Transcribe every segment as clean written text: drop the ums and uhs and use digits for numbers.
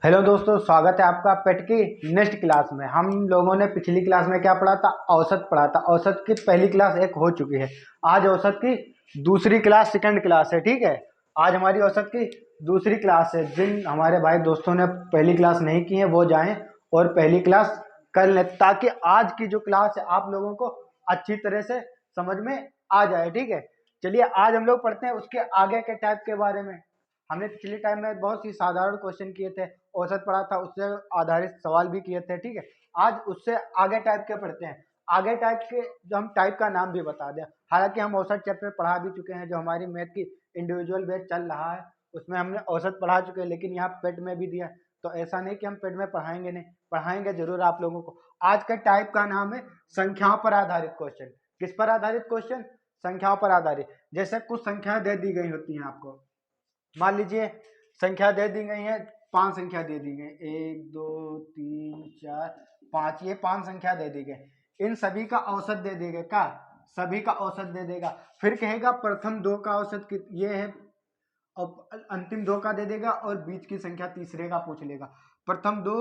Hello दोस्तों, स्वागत है आपका पेट की नेक्स्ट क्लास में। हम लोगों ने पिछली क्लास में क्या पढ़ा था? औसत पढ़ा था। औसत की पहली क्लास एक हो चुकी है। आज औसत की दूसरी क्लास, सेकंड क्लास है। ठीक है, आज हमारी औसत की दूसरी क्लास है। जिन हमारे भाई दोस्तों ने पहली क्लास नहीं की है वो जाएं और पहली क्लास कर लें, ताकि आज की जो क्लास है आप लोगों को अच्छी तरह से समझ में आ जाए। ठीक है, चलिए आज हम लोग पढ़ते हैं उसके आगे के टाइप के बारे में। हमने पिछले टाइम में बहुत ही साधारण क्वेश्चन किए थे, औसत पढ़ा था, उससे आधारित सवाल भी किए थे। ठीक है, आज उससे आगे टाइप के पढ़ते हैं। आगे टाइप के जो हम टाइप का नाम भी बता दें, हालांकि हम औसत चैप्टर पढ़ा भी चुके हैं। जो हमारी मैथ की इंडिविजुअल बैच चल रहा है उसमें हमने औसत पढ़ा चुके हैं, लेकिन यहाँ पेट में भी दिया है, तो ऐसा नहीं कि हम पेट में पढ़ाएंगे नहीं, पढ़ाएंगे जरूर आप लोगों को। आज का टाइप का नाम है संख्याओं पर आधारित क्वेश्चन। किस पर आधारित क्वेश्चन? संख्याओं पर आधारित। जैसे कुछ संख्याएं दे दी गई होती हैं आपको, मान लीजिए संख्या दे दी गई है, 5 संख्या दे दी गई, 1 2 3 4 5, ये 5 संख्या दे दी गई। इन सभी का औसत दे देगा। क्या? सभी का औसत दे देगा। फिर कहेगा प्रथम 2 का औसत ये है, और अंतिम 2 का दे देगा, और बीच की संख्या तीसरे का पूछ लेगा। प्रथम 2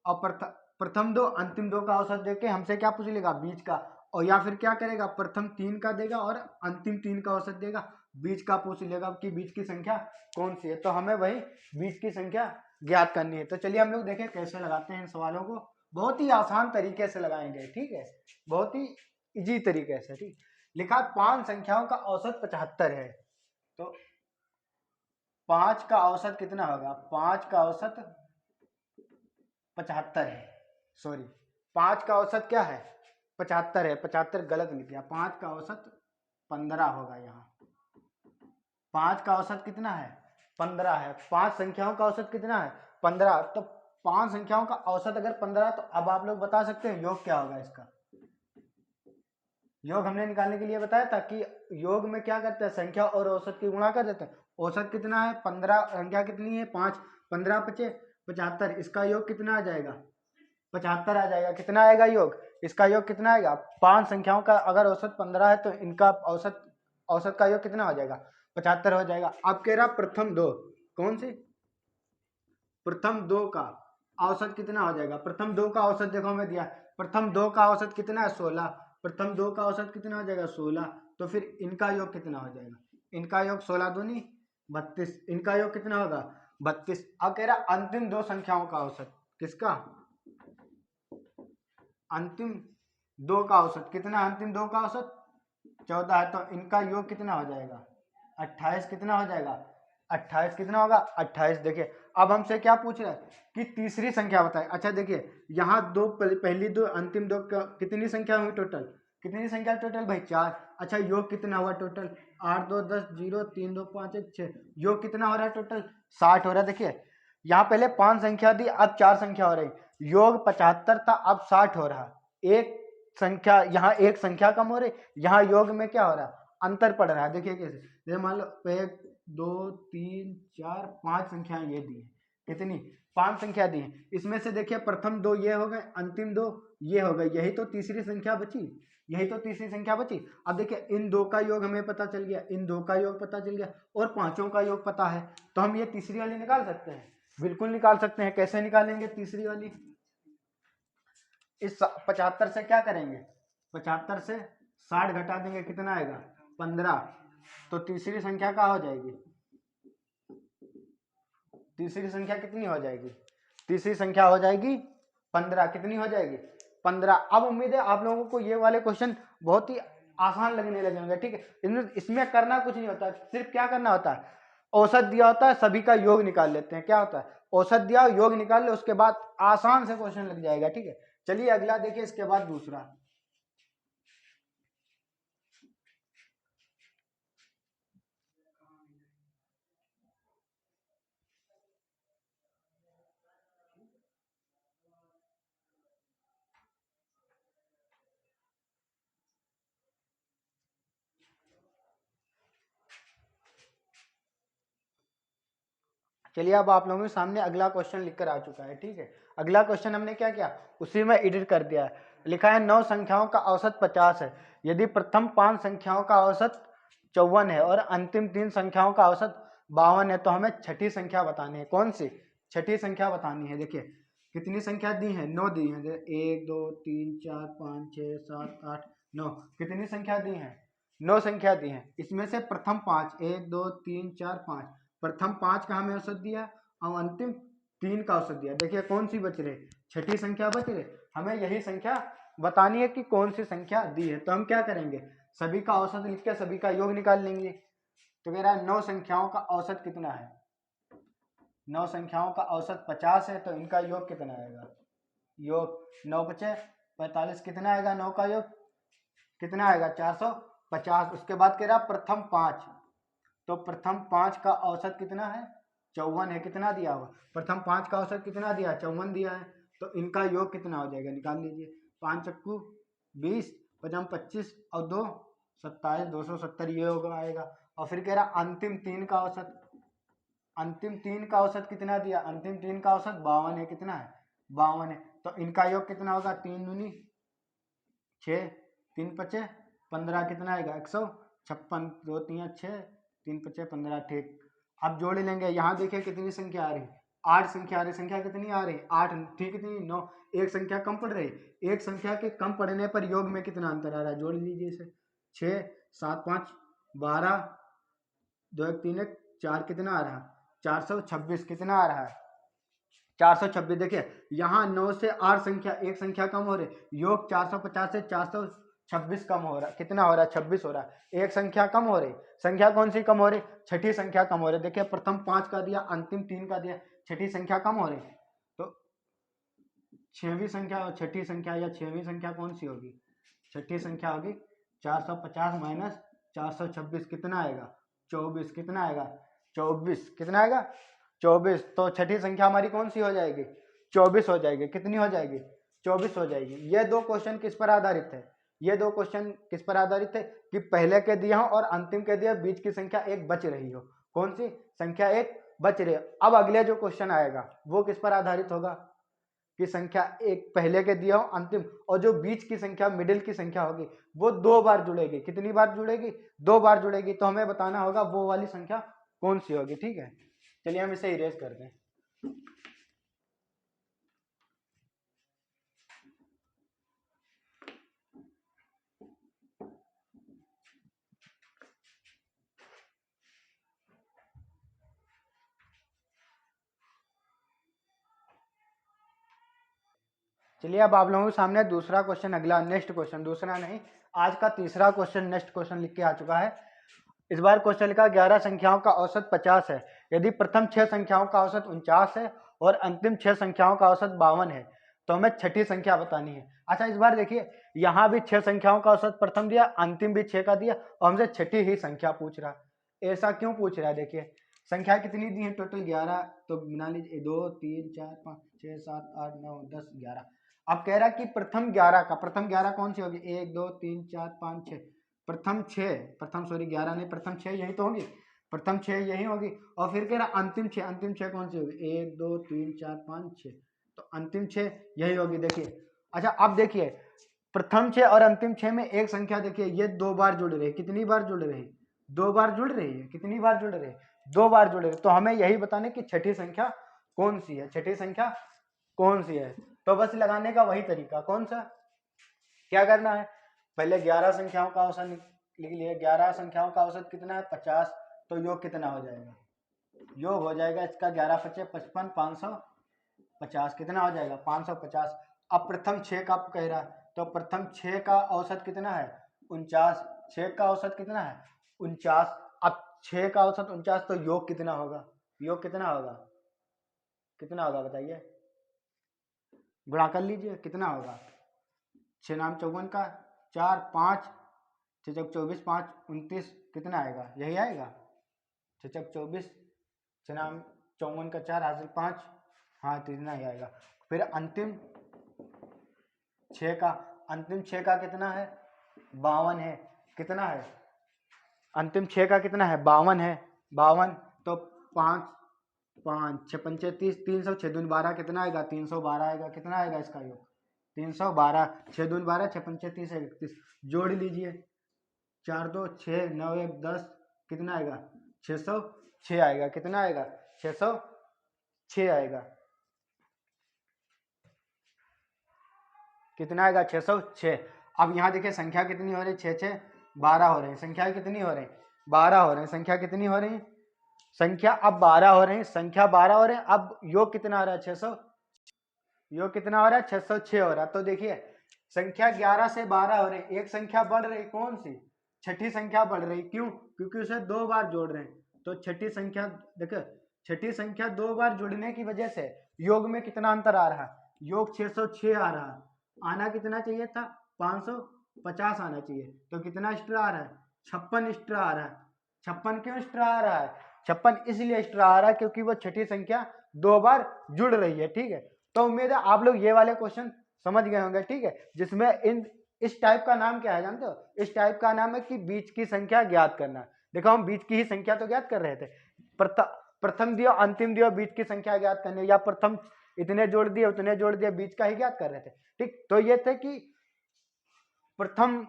और प्रथम 2 अंतिम 2 का औसत देके हमसे क्या पूछ लेगा? बीच का। और या फिर क्या करेगा? प्रथम 3 का देगा और अंतिम 3 का औसत देगा, बीच का पूछ लेगा कि बीच की संख्या कौन सी है। तो हमें वही बीच की संख्या ज्ञात करनी है। तो चलिए हम लोग देखें कैसे लगाते हैं इन सवालों को। बहुत ही आसान तरीके से लगाएंगे। ठीक है, बहुत ही इजी तरीके से। ठीक, लिखा 5 संख्याओं का औसत 75 है। तो 5 का औसत कितना होगा? 5 का औसत 75 है। सॉरी, 5 का औसत क्या है? 75 है। 75 गलत लिख दिया। 5 का औसत 15 होगा। यहाँ 5 का औसत कितना है? 15 है। 5 संख्याओं का औसत कितना है? 15। तो 5 संख्याओं का औसत अगर 15, तो अब आप लोग बता सकते हैं योग क्या होगा इसका। योग हमने निकालने के लिए बताया था कि योग में क्या करते हैं? संख्या और औसत की गुणा कर देते हैं। औसत कितना है? 15। संख्या कितनी है? 5। 15 पचे 75। इसका योग कितना आ जाएगा? 75 आ जाएगा। कितना आएगा योग? इसका योग कितना आएगा? 5 संख्याओं का अगर औसत 15 है तो इनका औसत औसत का योग कितना हो जाएगा? 75 हो जाएगा। अब कह रहा प्रथम 2, कौन सी? प्रथम 2 का औसत कितना हो जाएगा? प्रथम 2 का औसत देखो हमें दिया। प्रथम 2 का औसत कितना है? 16। प्रथम 2 का औसत कितना हो जाएगा? 16। तो फिर इनका योग कितना हो जाएगा? इनका योग 16 दूनी 32। इनका योग कितना होगा? 32। अब कह रहा अंतिम 2 संख्याओं का औसत। किसका? अंतिम 2 का औसत कितना? अंतिम 2 का औसत 14 है। तो इनका योग कितना हो जाएगा? 28। कितना हो जाएगा? 28 कितना होगा? 28। देखिए अब हमसे क्या पूछ रहा है कि तीसरी संख्या बताए। अच्छा देखिए, यहाँ दो पहली 2 अंतिम 2 कितनी संख्या हुई टोटल? कितनी संख्या टोटल भाई? 4। अच्छा योग कितना हुआ टोटल? 8 2 10 0 3 2 5 1 6। योग कितना हो रहा है टोटल? 60 हो रहा है। देखिए यहाँ पहले 5 संख्या दी, अब 4 संख्या हो रही। योग 75 था, अब 60 हो रहा। एक संख्या, यहाँ एक संख्या कम हो रही, यहाँ योग में क्या हो रहा है? अंतर पड़ रहा है। देखिए कैसे, जैसे मान लो 1 2 3 4 5 संख्याएं ये दी है। कितनी? 5 संख्या दी है। इसमें से देखिए प्रथम 2 ये हो गए, अंतिम 2 ये हो गए। यही तो तीसरी संख्या बची। यही तो तीसरी संख्या बची। अब देखिए इन 2 का योग हमें पता चल गया, इन 2 का योग पता चल गया, और पांचों का योग पता है। तो हम ये तीसरी वाली निकाल सकते हैं। बिल्कुल निकाल सकते हैं। कैसे निकालेंगे तीसरी वाली? इस 75 से क्या करेंगे? 75 से 60 घटा देंगे, कितना आएगा? 15। तो तीसरी संख्या क्या हो जाएगी? तीसरी संख्या कितनी हो जाएगी? तीसरी संख्या हो जाएगी 15। कितनी हो जाएगी? 15। अब उम्मीद है आप लोगों को ये वाले क्वेश्चन बहुत ही आसान लगने लगे होंगे। ठीक है, इसमें करना कुछ नहीं होता, सिर्फ क्या करना होता है, औसत दिया होता है, सभी का योग निकाल लेते हैं। क्या होता है? औसत दिया, योग निकाल ले, उसके बाद आसान से क्वेश्चन लग जाएगा। ठीक है, चलिए अगला देखिए, इसके बाद दूसरा। चलिए अब आप लोगों के सामने अगला क्वेश्चन लिखकर आ चुका है। ठीक है, अगला क्वेश्चन हमने क्या किया, उसी में एडिट कर दिया है। लिखा है 9 संख्याओं का औसत 50 है। यदि प्रथम 5 संख्याओं का औसत 54 है और अंतिम 3 संख्याओं का औसत 52 है, तो हमें छठी संख्या बतानी है। कौन सी? छठी संख्या बतानी है। देखिए कितनी संख्या दी है, 9 दी है। 1 2 3 4 5 6 7 8 9, कितनी संख्या दी है, 9 संख्या दी है। इसमें से प्रथम 5, 1 2 3 4 5, प्रथम 5 का हमें औसत दिया और अंतिम 3 का औसत दिया। देखिए कौन सी बच रही, छठी संख्या बच रही। हमें यही संख्या बतानी है कि कौन सी संख्या दी है। तो हम क्या करेंगे, सभी का औसत लिख के सभी का योग निकाल लेंगे। तो कह रहा है 9 संख्याओं का औसत कितना है, 9 संख्याओं का औसत 50 है, तो इनका योग कितना आएगा, योग 9 बचे 45, कितना आएगा 9 का योग कितना आएगा 450। उसके बाद कह रहा प्रथम 5, तो प्रथम 5 का औसत कितना है 54 है, कितना दिया हुआ, प्रथम 5 का औसत कितना दिया, 54 दिया है। तो इनका योग कितना हो जाएगा, निकाल लीजिए। 5 चक्कू 20, 5 25 और 2 27, 270 ये होगा आएगा। और फिर कह रहा अंतिम 3 का औसत, अंतिम 3 का औसत कितना दिया, अंतिम 3 का औसत 52 है, कितना है 52 है। तो इनका योग कितना होगा, 3 दूनी 6, 3 पचे 15, कितना आएगा 156, 2 3 6, 3 पचे 15, ठीक। अब जोड़ लेंगे। यहाँ देखिए कितनी संख्या आ रही, 8 संख्या आ रही। संख्या कितनी आ रही 8, ठीक कितनी 9, एक संख्या कम पड़ रही। एक संख्या के कम पड़ने पर योग में कितना अंतर आ रहा है, जोड़ लीजिए इसे। 6 7 5 12, 2 1 3 1 4, कितना आ रहा 426, कितना आ रहा है 426। देखिए यहाँ 9 से 8 संख्या, एक संख्या कम हो रही, योग 450 से 426 कम हो रहा है, कितना हो रहा है 26 हो रहा है। एक संख्या कम हो रही, संख्या कौन सी कम हो रही, छठी संख्या कम हो रही। देखिए प्रथम 5 का दिया, अंतिम 3 का दिया, छठी संख्या कम हो रही। तो छठवीं संख्या और छठी संख्या या छठवीं संख्या कौन सी होगी, छठी संख्या होगी 450 माइनस 426, कितना आएगा 24, कितना आएगा 24, कितना आएगा 24। तो छठी संख्या हमारी कौन सी हो जाएगी, 24 हो जाएगी। कितनी हो जाएगी 24 हो जाएगी। ये दो क्वेश्चन किस पर आधारित है, ये दो क्वेश्चन किस पर आधारित है कि पहले के दिया हो और अंतिम के दिया बीच की संख्या एक बच रही हो, कौन सी संख्या एक बच रही है। अब अगले जो क्वेश्चन आएगा वो किस पर आधारित होगा कि संख्या एक पहले के दिया हो अंतिम, और जो बीच की संख्या मिडिल की संख्या होगी वो 2 बार जुड़ेगी। कितनी बार जुड़ेगी, 2 बार जुड़ेगी। तो हमें बताना होगा वो वाली संख्या कौन सी होगी, ठीक है। चलिए हम इसे इरेज करते हैं। चलिए अब आप लोगों के सामने दूसरा क्वेश्चन, अगला नेक्स्ट क्वेश्चन, दूसरा नहीं आज का तीसरा क्वेश्चन, नेक्स्ट क्वेश्चन लिख के आ चुका है। इस बार क्वेश्चन लिखा 11 संख्याओं का औसत 50 है, यदि प्रथम 6 संख्याओं का औसत 49 है और अंतिम 6 संख्याओं का औसत 52 है, तो हमें छठी संख्या बतानी है। अच्छा इस बार देखिए यहाँ भी 6 संख्याओं का औसत प्रथम दिया, अंतिम भी 6 का दिया और हमसे छठी ही संख्या पूछ रहा है। ऐसा क्यों पूछ रहा है, देखिए संख्या कितनी दी है टोटल 11, तो गिना लीजिए 2 3 4 5 6 7 8 9 10 11। अब कह रहा है कि प्रथम 11 का, प्रथम 11 कौन सी होगी, 1 2 3 4 5 6, प्रथम 6, प्रथम सॉरी 11 नहीं, प्रथम 6 यही तो होगी, प्रथम 6 यही होगी। और फिर कह रहा अंतिम 6, अंतिम 6 कौन सी होगी, 1 2 3 4 5 6, तो अंतिम 6 यही होगी। देखिए अच्छा अब देखिए प्रथम 6 और अंतिम 6 में एक संख्या देखिए ये 2 बार जुड़ रही है, कितनी बार जुड़ रही है, 2 बार जुड़ रही है, कितनी बार जुड़ रही है, 2 बार जुड़ रही है। तो हमें यही बताने कि छठी संख्या कौन सी है, छठी संख्या कौन सी है। तो बस लगाने का वही तरीका, कौन सा, क्या करना है, पहले 11 संख्याओं का औसत लिख लिया, 11 संख्याओं का औसत कितना है 50, तो योग कितना हो जाएगा, योग हो जाएगा इसका 11 पचे 55, 550, कितना हो जाएगा 550। अब प्रथम 6 का कह रहा है, तो प्रथम 6 का औसत कितना है 49, 6 का औसत कितना है 49। अब 6 का औसत 49, तो योग कितना होगा, योग कितना होगा, कितना होगा बताइए, गुणा कर लीजिए कितना होगा, 6 नाम 54 का 4 5 6 चौक 24 5 29, कितना आएगा यही आएगा 6 चौक 24, 6 नाम 54 का 4 हासिल 5, हाँ तो इतना ही आएगा। फिर अंतिम 6 का, अंतिम 6 का कितना है 52 है, कितना है अंतिम 6 का कितना है 52 है, 52, तो 5 5 6 पंचे 30, 300, 6 दूनी 12, कितना आएगा 312 आएगा, कितना आएगा इसका योग 312, 6 दूनी 12, 6 पंचे 30 है 31, जोड़ लीजिए 4 2 6 9 1 10, कितना आएगा 606 आएगा, कितना आएगा 606। 6 आएगा। कितना आएगा? 606। अब यहाँ देखिए संख्या कितनी हो रही है? 6 6 12 हो रही है। संख्या कितनी हो रही है? 12 हो रही है। संख्या कितनी हो रही है? संख्या अब 12 हो रही है। संख्या 12 हो रहे हैं। अब योग कितना आ रहा है? 600। योग कितना हो रहा है? 606 हो रहा है। तो देखिए संख्या 11 से 12 हो रही है। एक संख्या बढ़ रही, कौन सी? छठी संख्या बढ़ रही। क्यों? क्योंकि उसे 2 बार जोड़ रहे हैं। तो छठी संख्या देखो, छठी संख्या 2 बार जुड़ने की वजह से योग में कितना अंतर आ रहा है? योग 606 आ रहा है। आना कितना चाहिए था? 550 आना चाहिए। तो कितना एक्स्ट्रा आ रहा है? 56 एक्स्ट्रा आ रहा है। 56 क्यों एक्स्ट्रा आ रहा है? 56 इसलिए एक्स्ट्रा आ रहा है क्योंकि वो छठी संख्या 2 बार जुड़ रही है। ठीक है, तो उम्मीद है आप लोग ये वाले क्वेश्चन समझ गए होंगे। ठीक है, जिसमें इस टाइप का नाम क्या है जानते हो? इस टाइप का नाम है कि बीच की संख्या ज्ञात करना। देखो हम बीच की ही संख्या तो ज्ञात कर रहे थे। प्रथम दियो, अंतिम दियो, बीच की संख्या ज्ञात करनी, या प्रथम इतने जोड़ दिए उतने जोड़ दिए, बीच का ही ज्ञात कर रहे थे। ठीक, तो ये थे कि प्रथम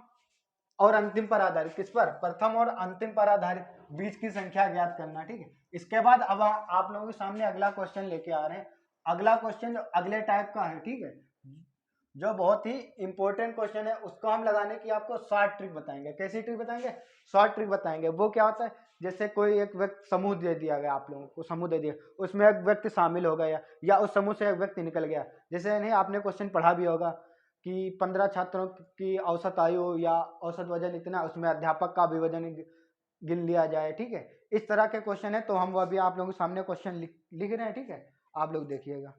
और अंतिम पर आधारित, किस पर? प्रथम और अंतिम पर आधारित बीच की संख्या ज्ञात करना। ठीक है, इसके बाद अब आप लोगों के सामने अगला क्वेश्चन लेके आ रहे हैं। अगला क्वेश्चन जो अगले टाइप का है, ठीक है, जो बहुत ही इंपॉर्टेंट क्वेश्चन है, उसको हम लगाने की आपको शॉर्ट ट्रिक बताएंगे। कैसी ट्रिक बताएंगे? शॉर्ट ट्रिक बताएंगे। वो क्या होता है? जैसे कोई एक व्यक्ति, समूह दे दिया गया, आप लोगों को समूह दे दिया, उसमें एक व्यक्ति शामिल हो गया या उस समूह से एक व्यक्ति निकल गया। जैसे नहीं, आपने क्वेश्चन पढ़ा भी होगा कि 15 छात्रों की औसत आयु या औसत वजन इतना, उसमें अध्यापक का भी वजन गिन लिया जाए। ठीक है, इस तरह के क्वेश्चन है। तो हम वो अभी आप लोगों के सामने क्वेश्चन लिख रहे हैं। ठीक है, आप लोग देखिएगा।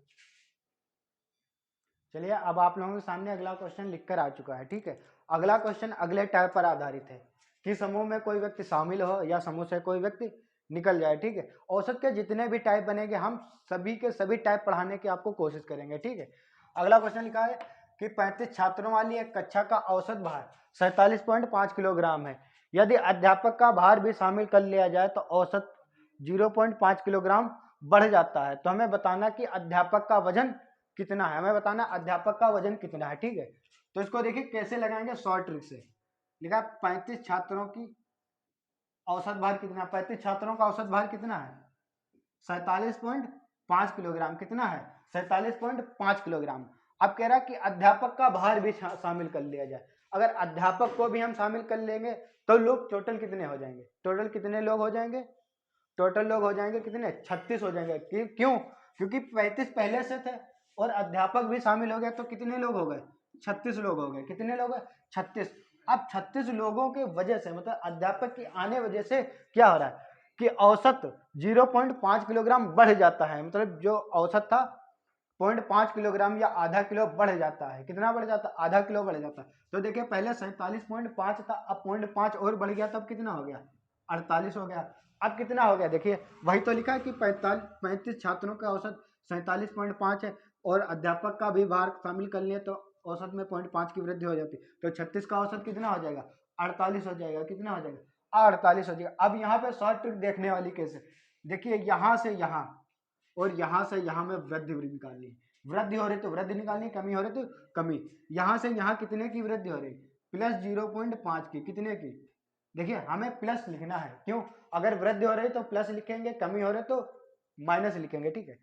चलिए, अब आप लोगों के सामने अगला क्वेश्चन लिखकर आ चुका है। ठीक है, अगला क्वेश्चन अगले टाइप पर आधारित है कि समूह में कोई व्यक्ति शामिल हो या समूह से कोई व्यक्ति निकल जाए। ठीक है, औसत के जितने भी टाइप बनेंगे हम सभी के सभी टाइप पढ़ाने की आपको कोशिश करेंगे। ठीक है, अगला क्वेश्चन लिखा है कि 35 छात्रों वाली एक कक्षा का औसत भार 47.5 किलोग्राम है। यदि अध्यापक का भार भी शामिल कर लिया जाए तो औसत 0.5 किलोग्राम बढ़ जाता है। तो हमें बताना कि अध्यापक का वजन कितना है। हमें बताना अध्यापक का वजन कितना है। ठीक है, तो इसको देखिए कैसे लगाएंगे, शॉर्ट ट्रिक से। लिखा 35 छात्रों की औसत भार कितना? 35 छात्रों का औसत भार कितना है? 47.5 किलोग्राम। कितना है? 47.5 किलोग्राम। अब कह रहा है कि अध्यापक का भार भी शामिल कर लिया जाए। अगर अध्यापक को भी हम शामिल कर लेंगे तो लोग टोटल कितने हो जाएंगे? टोटल कितने लोग हो जाएंगे? टोटल लोग हो जाएंगे कितने? 36 हो जाएंगे। क्यों? क्योंकि 35 पहले से थे और अध्यापक भी शामिल हो गए, तो कितने लोग हो गए? 36 लोग हो गए। कितने लोग हैं? 36। अब 36 लोगों के वजह से, मतलब अध्यापक की आने वजह से क्या हो रहा है कि औसत 0.5 किलोग्राम बढ़ जाता है। मतलब जो औसत था 0.5 किलोग्राम या आधा किलो बढ़ जाता है। कितना बढ़ जाता है? आधा किलो बढ़ जाता है। तो देखिए पहले 47.5 था, अब 0.5 और बढ़ गया, तब कितना हो गया? 48 हो गया। अब कितना हो गया? देखिए वही तो लिखा है कि 35 छात्रों का औसत 47.5 है और अध्यापक का भी भार शामिल कर लिए तो औसत में 0.5 की वृद्धि हो जाती। तो 36 का औसत कितना हो जाएगा? 48 हो जाएगा। कितना हो जाएगा? 48 हो जाएगा। अब यहाँ पे शॉर्ट ट्रिक देखने वाली कैसे? देखिए यहाँ से यहाँ और यहाँ से यहाँ में वृद्धि निकालनी है। वृद्धि हो रही तो वृद्धि निकालनी, कमी हो रही तो कमी। यहाँ से यहाँ कितने की वृद्धि हो रही? प्लस 0.5 की। कितने की? देखिए हमें प्लस लिखना है। क्यों? अगर वृद्धि हो रही तो प्लस लिखेंगे, कमी हो रही तो माइनस लिखेंगे। ठीक है,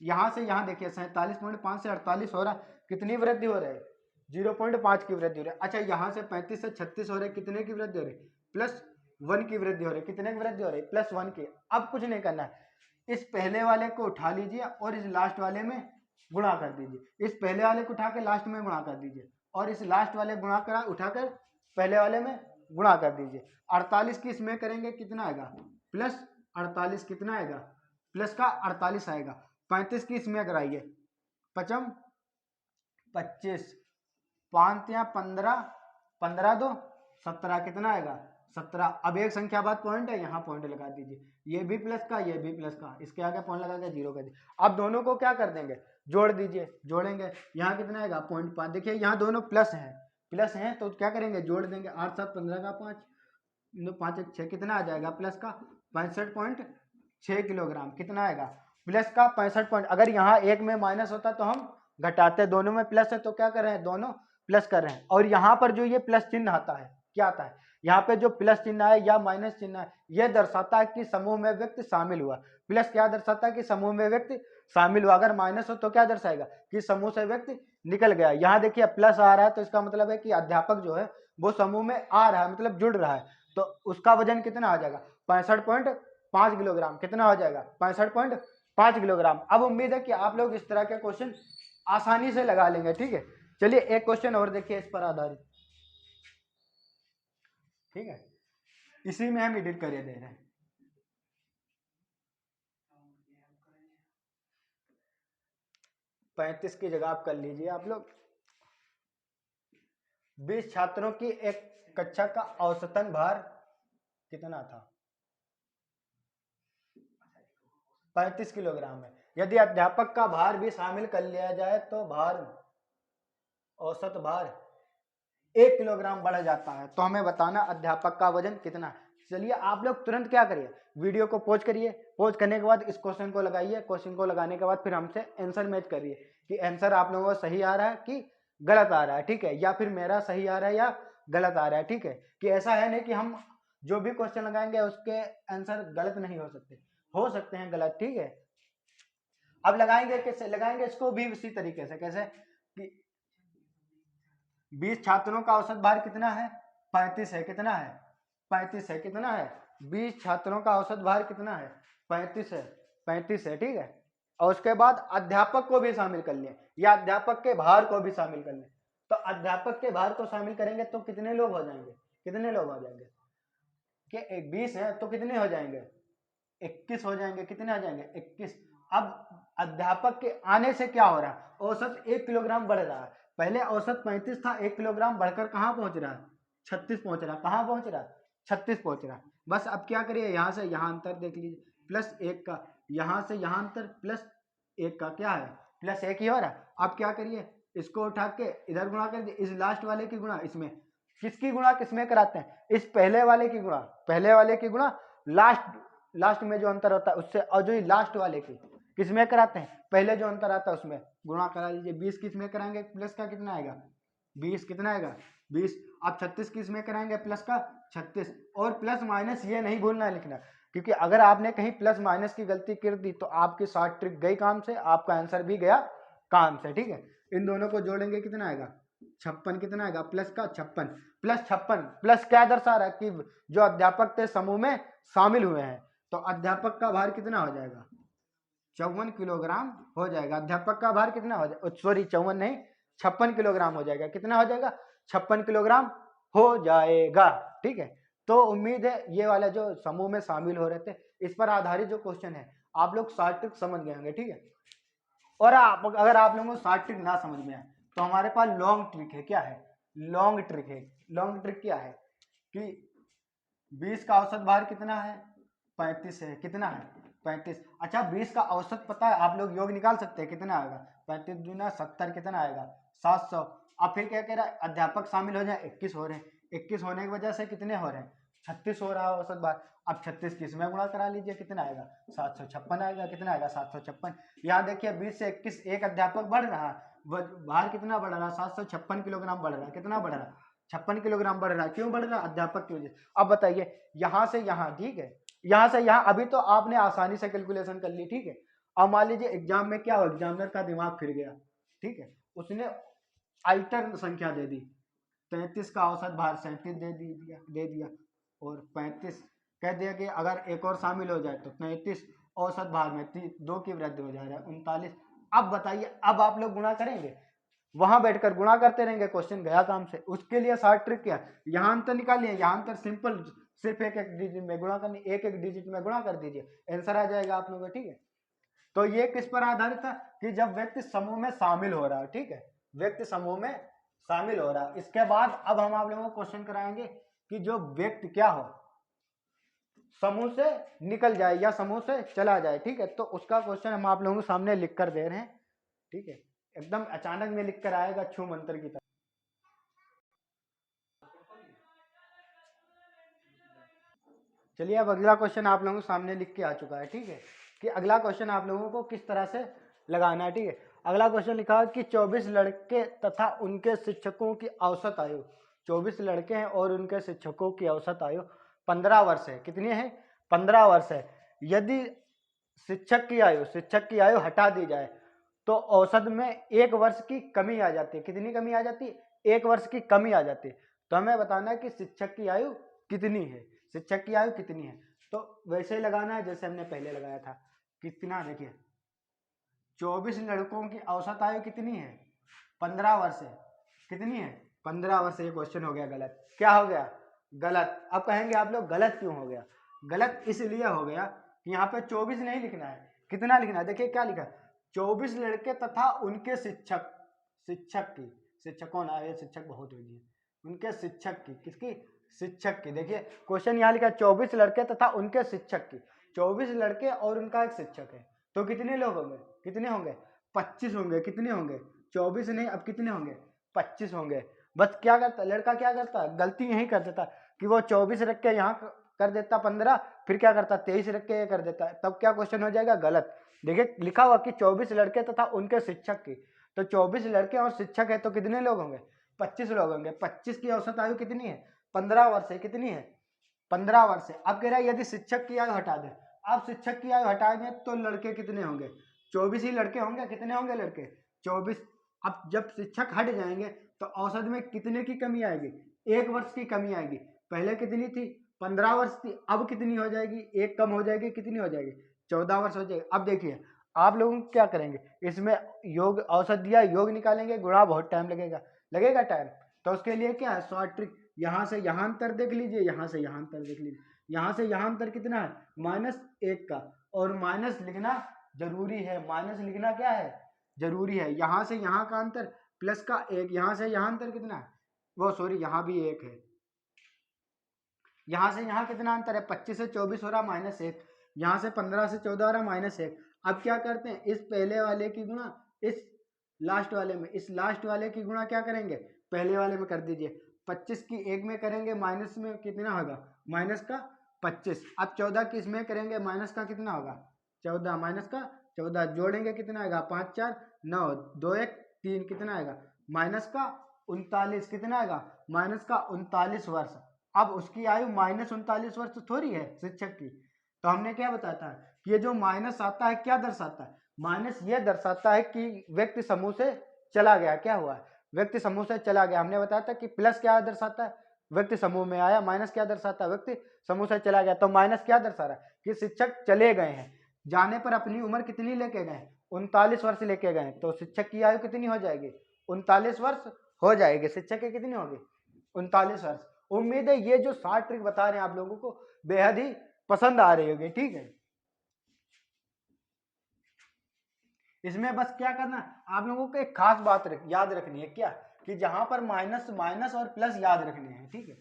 यहाँ से यहाँ देखिए 47.5 से 48 हो रहा, कितनी वृद्धि हो रही है? 0.5 की वृद्धि हो रही है। अच्छा, यहाँ से 35 से 36 हो रहे, कितने की वृद्धि हो रही? प्लस 1 की वृद्धि हो रही। कितने की वृद्धि हो रही? प्लस 1 की। अब कुछ नहीं करना है, इस पहले वाले को उठा लीजिए और इस लास्ट वाले में गुणा कर दीजिए। इस पहले वाले को उठा के लास्ट में गुणा कर दीजिए और इस लास्ट वाले गुणा कर उठाकर पहले वाले में गुणा कर दीजिए। 48 की इसमें करेंगे, कितना आएगा? प्लस 48। कितना आएगा? प्लस का 48 आएगा। 35 की इसमें कराइए, पचम 25, 5 या 15, 15 दो 17। कितना आएगा? 17। अब एक संख्या बाद पॉइंट है, यहाँ पॉइंट लगा दीजिए। ये भी प्लस का, ये भी प्लस का, इसके आगे पॉइंट लगा के 0 कर दीजिए। अब दोनों को क्या कर देंगे? जोड़ दीजिए। जोड़ेंगे, यहाँ कितना आएगा? 0.5। देखिए यहाँ दोनों प्लस हैं, प्लस हैं तो क्या करेंगे? जोड़ देंगे। 8 7 15 का 5, 5 1 6। कितना आ जाएगा? प्लस का 65.6 किलोग्राम। कितना आएगा? प्लस का 65 पॉइंट। अगर यहाँ एक में माइनस होता तो हम घटाते, दोनों में प्लस है तो क्या कर रहे हैं? दोनों प्लस कर रहे हैं। और यहाँ पर जो ये प्लस चिन्ह आता है, क्या आता है? यहाँ पे जो प्लस चिन्ह है या माइनस चिन्ह है, यह दर्शाता है कि समूह में व्यक्ति शामिल हुआ। प्लस क्या दर्शाता है? कि समूह में व्यक्ति शामिल हुआ, अगर माइनस हो तो क्या दर्शाएगा कि समूह से व्यक्ति निकल गया। यहाँ देखिए प्लस आ रहा है तो इसका मतलब है कि अध्यापक जो है वो समूह में आ रहा है, मतलब जुड़ रहा है, तो उसका वजन कितना आ जाएगा 65.5 किलोग्राम। कितना हो जाएगा 65.5 किलोग्राम। अब उम्मीद है कि आप लोग इस तरह के क्वेश्चन आसानी से लगा लेंगे। ठीक है, चलिए एक क्वेश्चन और देखिए इस पर आधारित। ठीक है, इसी में हम एडिट करिए दे रहे हैं। पैंतीस की जगह आप कर लीजिए आप लोग। 20 छात्रों की एक कक्षा का औसतन भार कितना था 35 किलोग्राम है। यदि अध्यापक का भार भी शामिल कर लिया जाए तो भार औसत भार 1 किलोग्राम बढ़ जाता है। तो हमें बताना अध्यापक का वजन कितना है। चलिए आप लोग तुरंत क्या करिए, वीडियो को पॉज करिए, पॉज करने के बाद इस क्वेश्चन को लगाइए, क्वेश्चन को लगाने के बाद फिर हमसे आंसर मैच करिए कि आंसर आप लोगों को सही आ रहा है कि गलत आ रहा है। ठीक है, या फिर मेरा सही आ रहा है या गलत आ रहा है। ठीक है, कि ऐसा है नहीं कि हम जो भी क्वेश्चन लगाएंगे उसके आंसर गलत नहीं हो सकते हैं गलत। ठीक है, अब लगाएंगे कैसे, लगाएंगे इसको भी उसी तरीके से, कैसे कि 20 छात्रों का औसत भार कितना है 35 है। कितना है 35 है। कितना है 20 छात्रों का औसत भार कितना है 35 है। 35 है। ठीक है, और उसके बाद अध्यापक को भी शामिल कर लें या अध्यापक के भार को भी शामिल कर लें। तो अध्यापक के भार को शामिल करेंगे तो कितने लोग हो जाएंगे, कितने लोग हो जाएंगे कि 20 है तो कितने हो जाएंगे 21 हो जाएंगे। कितने हो जाएंगे 21। अब अध्यापक के आने से क्या हो रहा है, औसत 1 किलोग्राम बढ़ रहा है। पहले औसत 35 था, 1 किलोग्राम बढ़कर कहाँ पहुंच रहा है 36 पहुंच रहा है। कहाँ पहुंच रहा है 36 पहुंच रहा है। बस अब क्या करिए, यहाँ से यहाँ अंतर देख लीजिए, प्लस 1 का, यहाँ से यहाँ अंतर प्लस 1 का, क्या है प्लस 1 ही हो रहा है। अब क्या करिए, इसको उठा के इधर गुणा कर दिए, इस लास्ट वाले की गुणा इसमें, किसकी गुणा किसमें कराते हैं, इस पहले वाले की गुणा, पहले वाले की गुणा लास्ट में जो अंतर होता है उससे, और जो लास्ट वाले की किसमें कराते हैं, पहले जो अंतर आता है उसमें गुणा करा लीजिए। 20 किसमें कराएंगे प्लस का कितना आएगा 20। कितना आएगा 20। अब 36 किसमें कराएंगे प्लस का 36। और प्लस माइनस ये नहीं भूलना है लिखना, क्योंकि अगर आपने कहीं प्लस माइनस की गलती कर दी तो आपकी शॉर्ट ट्रिक गई काम से, आपका आंसर भी गया काम से। ठीक है, इन दोनों को जोड़ेंगे कितना आएगा 56। कितना आएगा प्लस का 56, प्लस 56 प्लस क्या दर्शा रहा है कि जो अध्यापक थे समूह में शामिल हुए हैं, तो अध्यापक का भार कितना हो जाएगा 54 किलोग्राम हो जाएगा। अध्यापक का भार कितना हो जाएगा, सॉरी 54 नहीं 56 किलोग्राम हो जाएगा। कितना हो जाएगा 56 किलोग्राम हो जाएगा। ठीक है, तो उम्मीद है ये वाला जो समूह में शामिल हो रहे थे इस पर आधारित जो क्वेश्चन है आप लोग शॉर्ट ट्रिक समझ गए होंगे। ठीक है, और अगर आप लोगों को शॉर्ट ट्रिक ना समझ में आए तो हमारे पास लॉन्ग ट्रिक है। क्या है लॉन्ग ट्रिक है। लॉन्ग ट्रिक क्या है कि 20 का औसत भार कितना है 35 है। कितना है 35। अच्छा 20 का औसत पता है, आप लोग योग निकाल सकते हैं कितना आएगा 35 दूना 70, कितना आएगा 700। अब फिर क्या कह रहा है अध्यापक शामिल हो जाए 21 हो रहे हैं, 21 होने की वजह से कितने हो रहे हैं 36 हो रहा है औसत भार। अब 36 किस में गुणा करा लीजिए, कितना आएगा 756 आएगा। कितना आएगा 756। यहाँ देखिए 20 से 21 एक अध्यापक बढ़ रहा है, भार कितना बढ़ रहा है 756 किलोग्राम बढ़ रहा है। कितना बढ़ रहा है 56 किलोग्राम बढ़ रहा है। क्यों बढ़ रहा है अध्यापक की वजह से। अब बताइए यहाँ से यहाँ, ठीक है यहाँ से यहाँ, अभी तो आपने आसानी से कैलकुलेशन कर ली। ठीक है, अब मान लीजिए एग्जाम में क्या हो, एग्जामिनर का दिमाग फिर गया। ठीक है, उसने अल्टर संख्या दे दी, 33 का औसत भार 37 दे दिया और 35 कह दिया कि अगर एक और शामिल हो जाए तो 33 औसत भार में 2 की वृद्धि हो जाएगा 39। अब बताइए, अब आप लोग गुणा करेंगे, वहां बैठकर गुणा करते रहेंगे, क्वेश्चन गया काम से। उसके लिए शॉर्ट ट्रिक क्या, यहाँ अंतर निकालिए, यहाँ अंतर सिंपल सिर्फ एक एक डिजिट में गुणा करनी, एक एक डिजिट में गुणा कर दीजिए, आंसर आ जाएगा आप लोगों को। ठीक है, तो ये किस पर आधारित था कि जब व्यक्ति समूह में शामिल हो रहा है। ठीक है, व्यक्ति समूह में शामिल हो रहा है। इसके बाद अब हम आप लोगों को क्वेश्चन कराएंगे कि जो व्यक्ति क्या हो समूह से निकल जाए या समूह से चला जाए। ठीक है, तो उसका क्वेश्चन हम आप लोगों के सामने लिख कर दे रहे हैं। ठीक है, एकदम अचानक में लिख कर आएगा छू मंत्र की तरह। चलिए अब अगला क्वेश्चन आप लोगों के सामने लिख के आ चुका है। ठीक है, कि अगला क्वेश्चन आप लोगों को किस तरह से लगाना है। ठीक है, अगला क्वेश्चन लिखा है कि 24 लड़के तथा उनके शिक्षकों की औसत आयु, 24 लड़के हैं और उनके शिक्षकों की औसत आयु 15 वर्ष है। कितनी है 15 वर्ष है। यदि शिक्षक की आयु हटा दी जाए तो औसत में 1 वर्ष की कमी आ जाती है। कितनी कमी आ जाती है? 1 वर्ष की कमी आ जाती है। तो हमें बताना है कि शिक्षक की आयु कितनी है, शिक्षक की आयु कितनी है। तो वैसे ही लगाना है जैसे हमने पहले लगाया था। कितना, देखिए 24 लड़कों की औसत आयु कितनी है? 15 वर्ष है। कितनी है? 15 वर्ष। ये क्वेश्चन हो गया गलत। क्या हो गया? गलत। अब कहेंगे आप लोग गलत क्यों हो गया? गलत इसलिए हो गया कि यहाँ पे 24 नहीं लिखना है। कितना लिखना है? देखिए क्या लिखा है, 24 लड़के तथा उनके शिक्षक, शिक्षक की, शिक्षक कौन आए? शिक्षक बहुत हो गए, उनके शिक्षक की, किसकी? शिक्षक की। देखिए क्वेश्चन यहाँ लिखा है 24 लड़के तथा उनके शिक्षक की। 24 लड़के और उनका एक शिक्षक है, तो कितने लोग होंगे? कितने होंगे? 25 होंगे। कितने होंगे? 24 नहीं, अब कितने होंगे? 25 होंगे। बस क्या करता लड़का, क्या करता? गलती यही कर देता कि वो 24 रख के यहाँ कर देता 15, फिर क्या करता 23 रख के ये कर देता, तब क्या क्वेश्चन हो जाएगा? गलत। देखिए लिखा हुआ कि 24 लड़के तथा उनके शिक्षक की, तो 24 लड़के और शिक्षक है तो कितने लोग होंगे? 25 लोग होंगे। 25 की औसत आयु कितनी है? 15 वर्ष है। कितनी है? 15 वर्ष है। अब कह रहा है यदि शिक्षक की आयु हटा दें, अब शिक्षक की आयु हटाएंगे तो लड़के कितने होंगे? 24 ही लड़के होंगे। कितने होंगे लड़के? 24। अब जब शिक्षक हट जाएंगे तो औसत में कितने की कमी आएगी? 1 वर्ष की कमी आएगी। पहले कितनी थी? 15 वर्ष थी। अब कितनी हो जाएगी? एक कम हो जाएगी। कितनी हो जाएगी? 14 वर्ष हो जाएगी। अब देखिए आप लोग क्या करेंगे, इसमें योग औसत दिया, योग निकालेंगे, गुणा बहुत टाइम लगेगा, लगेगा टाइम। तो उसके लिए क्या है, शॉर्ट ट्रिक, यहाँ से यहाँ अंतर देख लीजिए, यहाँ से यहाँ अंतर देख लीजिए। यहाँ से यहाँ अंतर कितना है? -1 का। और माइनस लिखना जरूरी है, माइनस लिखना क्या है? जरूरी है। यहाँ से यहाँ का अंतर प्लस का 1, यहाँ से यहाँ अंतर कितना है? वो सॉरी, यहाँ भी 1 है। यहाँ से यहाँ कितना अंतर है? 25 से 24 हो रहा -1, यहाँ से 15 से 14 हो रहा -1। अब क्या करते हैं, इस पहले वाले की गुणा इस लास्ट वाले में, इस लास्ट वाले की गुणा क्या करेंगे? पहले वाले में कर दीजिए। 25 की 1 में करेंगे, माइनस में कितना होगा? माइनस का 25। अब 14 की इसमें करेंगे, माइनस का कितना होगा? 14, माइनस का 14, जोड़ेंगे कितना आएगा? 5 4 9, 2 1 3, कितना आएगा? माइनस का 39। कितना आएगा? माइनस का 39 वर्ष। अब उसकी आयु -39 वर्ष थोड़ी है शिक्षक की। तो हमने क्या बताया था कि ये जो माइनस आता है क्या दर्शाता है? माइनस ये दर्शाता है कि व्यक्ति समूह से चला गया। क्या हुआ? व्यक्ति समूह से चला गया। हमने बताया था कि प्लस क्या दर्शाता है? व्यक्ति समूह में आया। माइनस क्या दर्शाता है? व्यक्ति समूह से चला गया। तो माइनस क्या दर्शा रहा है? कि शिक्षक चले गए हैं। जाने पर अपनी उम्र कितनी लेके गए? 39 वर्ष लेके गए। तो शिक्षक की आयु कितनी हो जाएगी? 39 वर्ष हो जाएगी। शिक्षक की कितनी होगी? 39 वर्ष। उम्मीद है ये जो 60 ट्रिक बता रहे हैं आप लोगों को बेहद ही पसंद आ रही होगी। ठीक है, इसमें बस क्या करना, आप लोगों को एक खास बात याद रखनी है। क्या? कि जहां पर माइनस, माइनस और प्लस याद रखने हैं। ठीक है,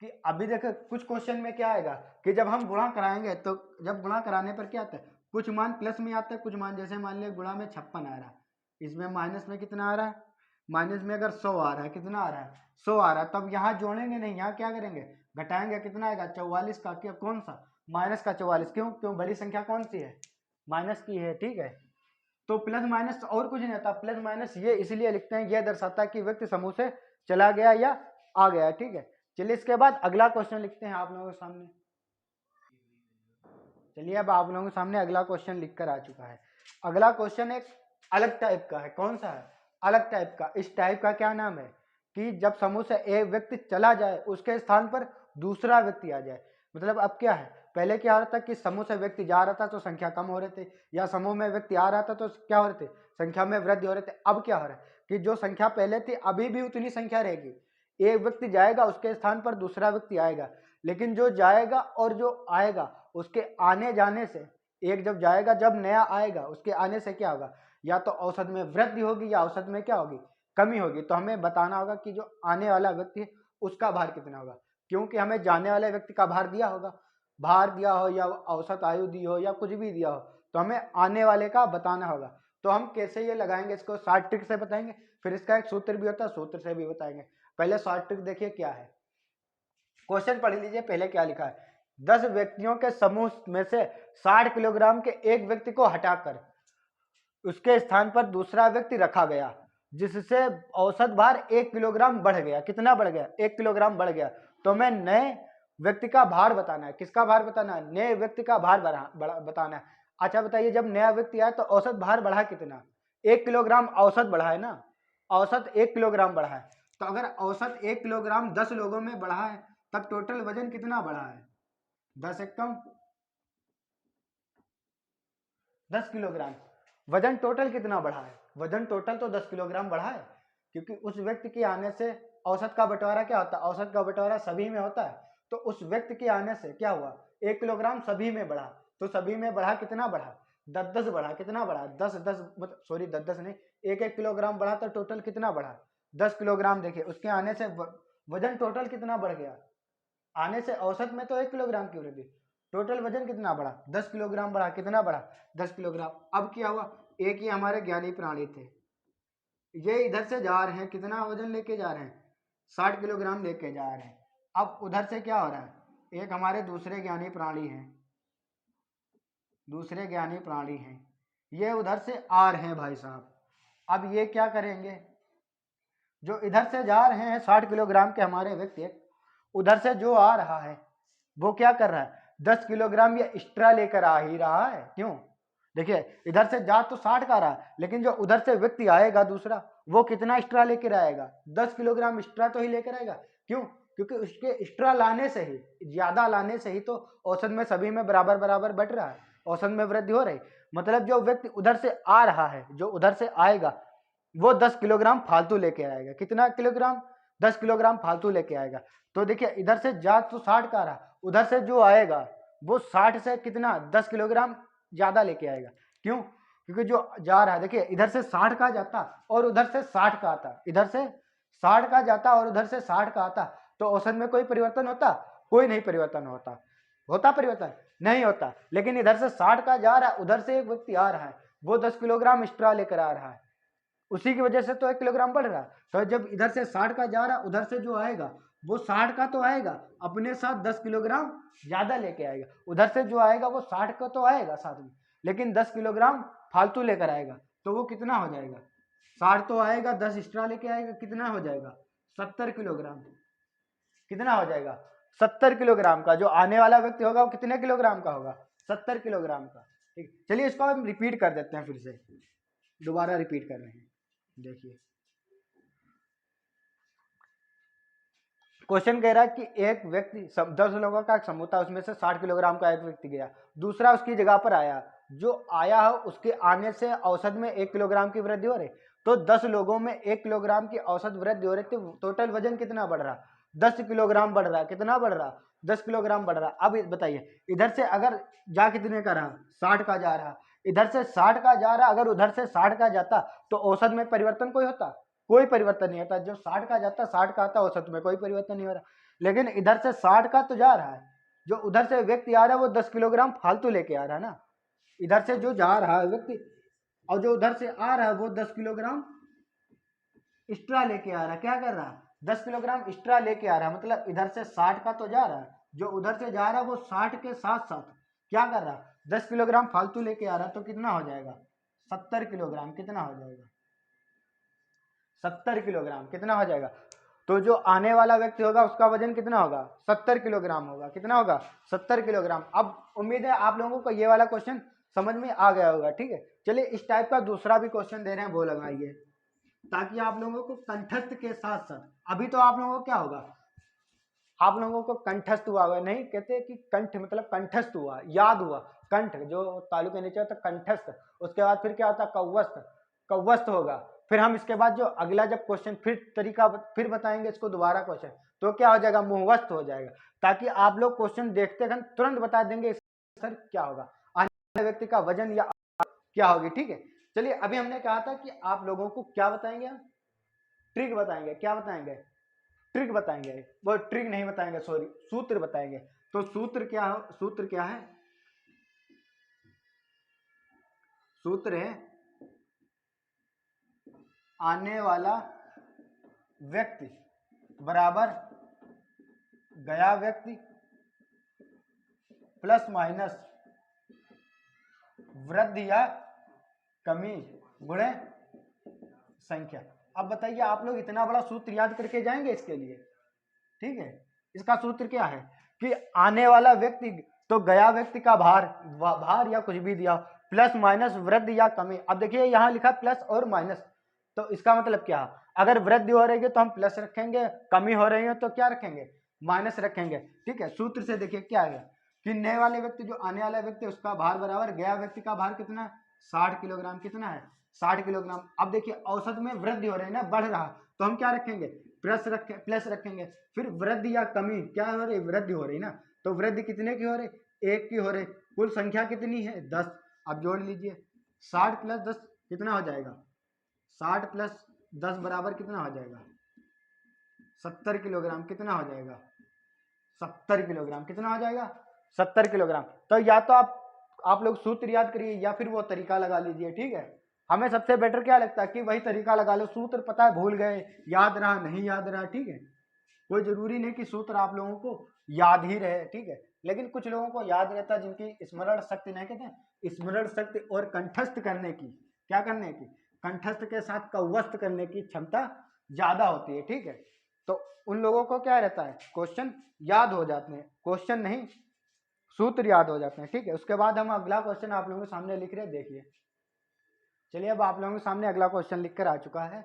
कि अभी देखो कुछ क्वेश्चन में क्या आएगा कि जब हम गुणा कराएंगे तो जब गुणा कराने पर क्या आता है, कुछ मान प्लस में आता है, कुछ मान, जैसे मान लिया गुणा में 56 आ रहा है, इसमें माइनस में कितना आ रहा है? माइनस में अगर 100 आ रहा है, कितना आ रहा है? 100 आ रहा है। तब यहाँ जोड़ेंगे नहीं, यहाँ क्या करेंगे? घटाएंगे। कितना आएगा? 44 का। क्या? कौन सा? माइनस का 44। क्यों? क्यों? बड़ी संख्या कौन सी है? माइनस की है। ठीक है, तो प्लस माइनस और कुछ नहीं होता। प्लस माइनस ये इसलिए लिखते हैं, यह दर्शाता है कि व्यक्ति समूह से चला गया या आ गया। ठीक है, चलिए इसके बाद अगला क्वेश्चन लिखते हैं आप लोगों के सामने। चलिए अब आप लोगों के सामने अगला क्वेश्चन लिखकर आ चुका है। अगला क्वेश्चन एक अलग टाइप का है। कौन सा है? अलग टाइप का। इस टाइप का क्या नाम है कि जब समूह से एक व्यक्ति चला जाए उसके स्थान पर दूसरा व्यक्ति आ जाए। मतलब अब क्या है, पहले क्या हो रहा था कि समूह से व्यक्ति जा रहा था तो संख्या कम हो रहे थे, या समूह में व्यक्ति आ रहा था तो क्या हो रहे थे? संख्या में वृद्धि हो रहे थे। अब क्या हो रहा है कि जो संख्या पहले थी अभी भी उतनी संख्या रहेगी। एक व्यक्ति जाएगा, उसके स्थान पर दूसरा व्यक्ति आएगा, लेकिन जो जाएगा और जो आएगा उसके आने जाने से, एक जब जाएगा जब नया आएगा उसके आने से क्या होगा? या तो औसत में वृद्धि होगी या औसत में क्या होगी? कमी होगी। तो हमें बताना होगा कि जो आने वाला व्यक्ति है उसका भार कितना होगा, क्योंकि हमें जाने वाले व्यक्ति का भार दिया होगा। भार दिया हो या औसत आयु दी हो या कुछ भी दिया हो, तो हमें आने वाले का बताना होगा। तो हम कैसे ये लगाएंगे, इसको शॉर्ट ट्रिक से बताएंगे, फिर इसका एक सूत्र भी होता है, सूत्र से भी बताएंगे। पहले शॉर्ट ट्रिक देखिए क्या है। क्वेश्चन पढ़ लीजिए, पहले क्या लिखा है? 10 व्यक्तियों के समूह में से 60 किलोग्राम के एक व्यक्ति को हटाकर उसके स्थान पर दूसरा व्यक्ति रखा गया, जिससे औसत भार 1 किलोग्राम बढ़ गया। कितना बढ़ गया? 1 किलोग्राम बढ़ गया। तो मैं नए व्यक्ति का भार बताना है। किसका भार बताना है? नए व्यक्ति का भार बताना है। अच्छा बताइए, जब नया व्यक्ति आया तो औसत भार बढ़ा कितना? 1 किलोग्राम औसत बढ़ा है ना, औसत 1 किलोग्राम बढ़ा है। तो अगर औसत 1 किलोग्राम 10 लोगों में बढ़ा है, तब टोटल वजन कितना बढ़ा है? 10 एकम 10 किलोग्राम। वजन टोटल कितना बढ़ा है? वजन टोटल तो 10 किलोग्राम बढ़ा है, क्योंकि उस व्यक्ति के आने से औसत का बंटवारा क्या होता है? औसत का बंटवारा सभी में होता है। तो उस व्यक्ति के आने से क्या हुआ? 1 किलोग्राम सभी में बढ़ा। तो सभी में बढ़ा, कितना बढ़ा? 10-10 बढ़ा। कितना बढ़ा? 10-10, सॉरी 10-10 नहीं, 1-1 किलोग्राम बढ़ा। तो टोटल कितना बढ़ा? 10 किलोग्राम। देखिए उसके आने से वजन टोटल कितना बढ़ गया? आने से औसत में तो 1 किलोग्राम की वृद्धि, टोटल वजन कितना बढ़ा? 10 किलोग्राम बढ़ा। कितना बढ़ा? 10 किलोग्राम। अब क्या हुआ? एक ही हमारे ज्ञानी प्राणी थे, ये इधर से जा रहे हैं, कितना वजन लेके जा रहे हैं? 60 किलोग्राम लेके जा रहे हैं। अब उधर से क्या हो रहा है? एक हमारे दूसरे ज्ञानी प्राणी हैं, दूसरे ज्ञानी प्राणी हैं, ये उधर से आ रहे हैं भाई साहब। अब ये क्या करेंगे? जो इधर से जा रहे हैं 60 किलोग्राम के हमारे व्यक्ति, उधर से जो आ रहा है वो क्या कर रहा है? 10 किलोग्राम ये एक्स्ट्रा लेकर आ ही रहा है। क्यों? देखिए इधर से जा तो 60 का रहा है, लेकिन जो उधर से व्यक्ति आएगा दूसरा, वो कितना एक्स्ट्रा लेकर आएगा? 10 किलोग्राम एक्स्ट्रा तो ही लेकर आएगा। क्यों? क्योंकि उसके एक्स्ट्रा लाने से ही, ज्यादा लाने से ही तो औसत में सभी में बराबर बराबर बट रहा है, औसत में वृद्धि हो रही। मतलब जो व्यक्ति उधर से आ रहा है, जो उधर से आएगा, वो 10 किलोग्राम फालतू लेके आएगा। कितना किलोग्राम? 10 किलोग्राम फालतू लेके आएगा। तो देखिए इधर से जा तो 60 का रहा, उधर से जो आएगा वो 60 से कितना? 10 किलोग्राम ज्यादा लेके आएगा। क्यों? क्योंकि जो जा रहा है, देखिए इधर से 60 का जाता और उधर से 60 का आता, इधर से 60 का जाता और उधर से 60 का आता, तो औसत में कोई परिवर्तन होता? कोई नहीं परिवर्तन होता। होता परिवर्तन? नहीं होता। लेकिन इधर से 60 का जा रहा है, उधर से एक व्यक्ति आ रहा है, वो 10 किलोग्राम एक्स्ट्रा लेकर आ रहा है, उसी की वजह से तो 1 किलोग्राम बढ़ रहा है। तो जब इधर से 60 का जा रहा है, उधर से जो आएगा वो 60 का तो आएगा, अपने साथ 10 किलोग्राम ज्यादा लेके आएगा। उधर से जो आएगा वो 60 का तो आएगा साथ में, लेकिन 10 किलोग्राम फालतू लेकर आएगा। तो वो कितना हो जाएगा? 60 तो आएगा, 10 एक्स्ट्रा लेके आएगा, कितना हो जाएगा? 70 किलोग्राम। कितना हो जाएगा? 70 किलोग्राम का। जो आने वाला व्यक्ति होगा वो कितने किलोग्राम का होगा? 70 किलोग्राम का। ठीक, चलिए इसको हम रिपीट कर देते हैं, फिर से दोबारा रिपीट कर रहे हैं। देखिए क्वेश्चन कह रहा है कि एक व्यक्ति 10 लोगों का एक समूह था, उसमें से 60 किलोग्राम का एक व्यक्ति गया, दूसरा उसकी जगह पर आया। जो आया हो उसके आने से औसत में 1 किलोग्राम की वृद्धि हो रही। तो 10 लोगों में 1 किलोग्राम की औसत वृद्धि हो रही थी। टोटल वजन कितना बढ़ रहा? 10 किलोग्राम बढ़ रहा। कितना बढ़ रहा? 10 किलोग्राम बढ़ रहा। अब बताइए इधर से अगर जा कितने का रहा? 60 का जा रहा। इधर से 60 का जा रहा, अगर उधर से 60 का जाता तो औसत में परिवर्तन कोई होता? कोई परिवर्तन नहीं होता। जो 60 का जाता 60 का आता, औसत में कोई परिवर्तन नहीं हो रहा। लेकिन इधर से 60 का तो जा रहा है, जो उधर से व्यक्ति आ रहा है वो 10 किलोग्राम फालतू लेके आ रहा है ना। इधर से जो जा रहा है व्यक्ति और जो उधर से आ रहा है वो 10 किलोग्राम एक्स्ट्रा लेके आ रहा है। क्या कर रहा है? 10 किलोग्राम एक्स्ट्रा लेके आ रहा है। मतलब इधर से 60 का तो जा रहा है, जो उधर से जा रहा है वो 60 के साथ साथ क्या कर रहा है? 10 किलोग्राम फालतू लेके आ रहा है। तो कितना हो जाएगा? 70 किलोग्राम। कितना हो जाएगा? 70 किलोग्राम। कितना हो जाएगा? तो जो आने वाला व्यक्ति होगा उसका वजन कितना होगा? 70 किलोग्राम होगा। कितना होगा? 70 किलोग्राम। अब उम्मीद है आप लोगों को ये वाला क्वेश्चन समझ में आ गया होगा। ठीक है, चलिए इस टाइप का दूसरा भी क्वेश्चन दे रहे हैं, वो लगाइए, ताकि आप लोगों को कंठस्थ के साथ साथ, अभी तो आप लोगों को क्या होगा? आप लोगों को कंठस्थ हुआ होगा। नहीं कहते कि कंठ मतलब कंठस्थ हुआ, याद हुआ। कंठ जो तालु के नीचे होता कंठस्थ, उसके बाद फिर क्या होता? कव्वस्थ। कव्वस्थ होगा। फिर हम इसके बाद जो अगला जब क्वेश्चन फिर तरीका फिर बताएंगे इसको दोबारा क्वेश्चन, तो क्या हो जाएगा? मुहवस्त हो जाएगा। ताकि आप लोग क्वेश्चन देखते हैं तुरंत बता देंगे सर क्या होगा, आने वाले व्यक्ति का वजन या क्या होगी। ठीक है, चलिए अभी हमने कहा था कि आप लोगों को क्या बताएंगे? हम ट्रिक बताएंगे। क्या बताएंगे? ट्रिक बताएंगे। वो ट्रिक नहीं बताएंगे, सॉरी, सूत्र बताएंगे। तो सूत्र क्या है? सूत्र क्या है? सूत्र है आने वाला व्यक्ति बराबर गया व्यक्ति प्लस माइनस वृद्धि या कमी गुणे संख्या। अब बताइए आप लोग इतना बड़ा सूत्र याद करके जाएंगे इसके लिए? ठीक है, इसका सूत्र क्या है कि आने वाला व्यक्ति, तो गया व्यक्ति का भार, भार या कुछ भी दिया, प्लस माइनस वृद्धि या कमी। अब देखिए यहाँ लिखा प्लस और माइनस, तो इसका मतलब क्या है, अगर वृद्धि हो रही है तो हम प्लस रखेंगे, कमी हो रही है तो क्या रखेंगे, माइनस रखेंगे। ठीक है, सूत्र से देखिए क्या है कि नए वाले व्यक्ति, जो आने वाला व्यक्ति, उसका भार बराबर गया व्यक्ति का भार कितना है, 60 किलोग्राम। कितना है, 60 किलोग्राम। अब देखिए औसत में वृद्धि हो रही है ना, बढ़ रहा, तो हम क्या रखेंगे, प्लस रखेंगे। फिर वृद्धि या कमी, क्या हो रही, वृद्धि हो रही ना, तो वृद्धि कितने की हो रही, 1 की हो रही। कुल संख्या कितनी है, 10। अब जोड़ लीजिए, 60 प्लस 10 कितना हो जाएगा, 60 प्लस 10 बराबर कितना हो जाएगा, 70 किलोग्राम। कितना हो जाएगा, 70 किलोग्राम। कितना हो जाएगा, 70 किलोग्राम। तो या तो आप लोग सूत्र याद करिए या फिर वो तरीका लगा लीजिए। ठीक है, हमें सबसे बेटर क्या लगता है कि वही तरीका लगा लो, सूत्र पता है भूल गए, याद रहा नहीं याद रहा। ठीक है, कोई जरूरी नहीं कि सूत्र आप लोगों को याद ही रहे। ठीक है, लेकिन कुछ लोगों को याद रहता है, जिनकी स्मरण शक्ति, नहीं कहते हैं स्मरण शक्ति, और कंठस्थ करने की, क्या करने की, कंठस्थ के साथ कव्वस्थ करने की क्षमता ज्यादा होती है। ठीक है, तो उन लोगों को क्या रहता है, क्वेश्चन याद हो जाते हैं, क्वेश्चन नहीं सूत्र याद हो जाते हैं। ठीक है, उसके बाद हम अगला क्वेश्चन आप लोगों के सामने लिख रहे हैं, देखिए। चलिए, अब आप लोगों के सामने अगला क्वेश्चन लिख कर आ चुका है।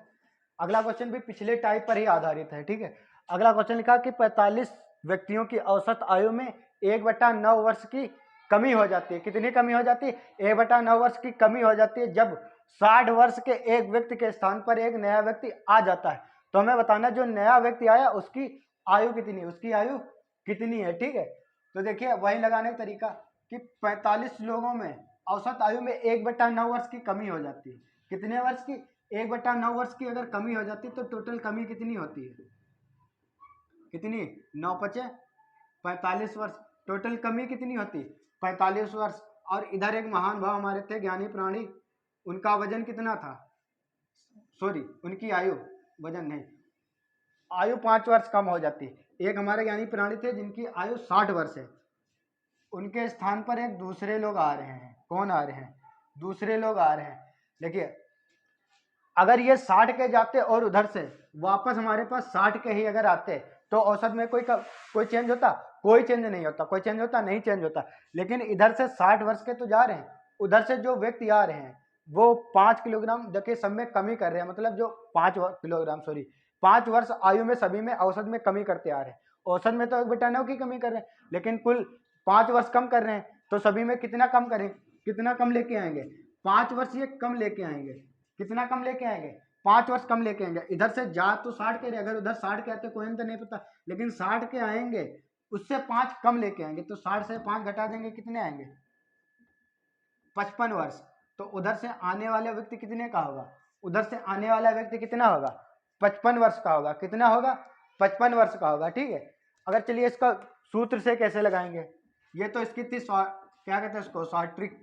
अगला क्वेश्चन भी पिछले टाइप पर ही आधारित है। ठीक है, अगला क्वेश्चन लिखा कि 45 व्यक्तियों की औसत आयु में 1/9 वर्ष की कमी हो जाती है। कितनी कमी हो जाती है, 1/9 वर्ष की कमी हो जाती है जब 60 वर्ष के एक व्यक्ति के स्थान पर एक नया व्यक्ति आ जाता है। तो हमें बताना जो नया व्यक्ति आया उसकी आयु कितनी है, उसकी आयु कितनी है। ठीक है, तो देखिए वही लगाने का तरीका कि 45 लोगों में औसत आयु में 1/9 वर्ष की कमी हो जाती है। कितने वर्ष की, 1/9 वर्ष की अगर कमी हो जाती है तो टोटल कमी कितनी होती है, कितनी, 9 पचे 45 वर्ष। टोटल कमी कितनी होती, 45 वर्ष। और इधर एक महान भाव हमारे थे ज्ञानी प्राणी, उनका वजन कितना था, सॉरी उनकी आयु, वजन नहीं, आयु 5 वर्ष कम हो जाती है। एक हमारे ज्ञानी प्राणी थे जिनकी आयु 60 वर्ष है, उनके स्थान पर एक दूसरे लोग आ रहे हैं। कौन आ रहे हैं, दूसरे लोग आ रहे हैं। देखिए अगर ये 60 के जाते और उधर से वापस हमारे पास 60 के ही अगर आते तो औसत में कोई चेंज होता, कोई चेंज नहीं होता, कोई चेंज होता नहीं, चेंज होता। लेकिन इधर से 60 वर्ष के तो जा रहे हैं, उधर से जो व्यक्ति आ रहे हैं वो 5 किलोग्राम देखिए सब में कमी कर रहे हैं, मतलब जो 5 किलोग्राम, सॉरी 5 वर्ष आयु में सभी में औसत में कमी करते आ रहे हैं। औसत में तो 1/9 की कमी कर रहे हैं, लेकिन कुल 5 वर्ष कम कर रहे हैं, तो सभी में कितना कम करें, कितना कम लेके आएंगे, 5 वर्ष ये कम लेके आएंगे। कितना कम लेके आएंगे, 5 वर्ष कम लेके आएंगे। इधर से जा तो 60 के रहे, अगर उधर 60 के आते कोई तो नहीं पता, लेकिन 60 के आएंगे उससे 5 कम लेके आएंगे, तो 60 से 5 घटा देंगे, कितने आएंगे, 55 वर्ष। तो उधर से आने वाले व्यक्ति कितने का होगा, उधर से आने वाला व्यक्ति कितना होगा, 55 वर्ष का होगा। कितना होगा, 55 वर्ष का होगा। ठीक है, अगर चलिए इसका सूत्र से कैसे लगाएंगे, ये तो इसकी थी क्या कहते हैं इसको, शॉर्ट ट्रिक।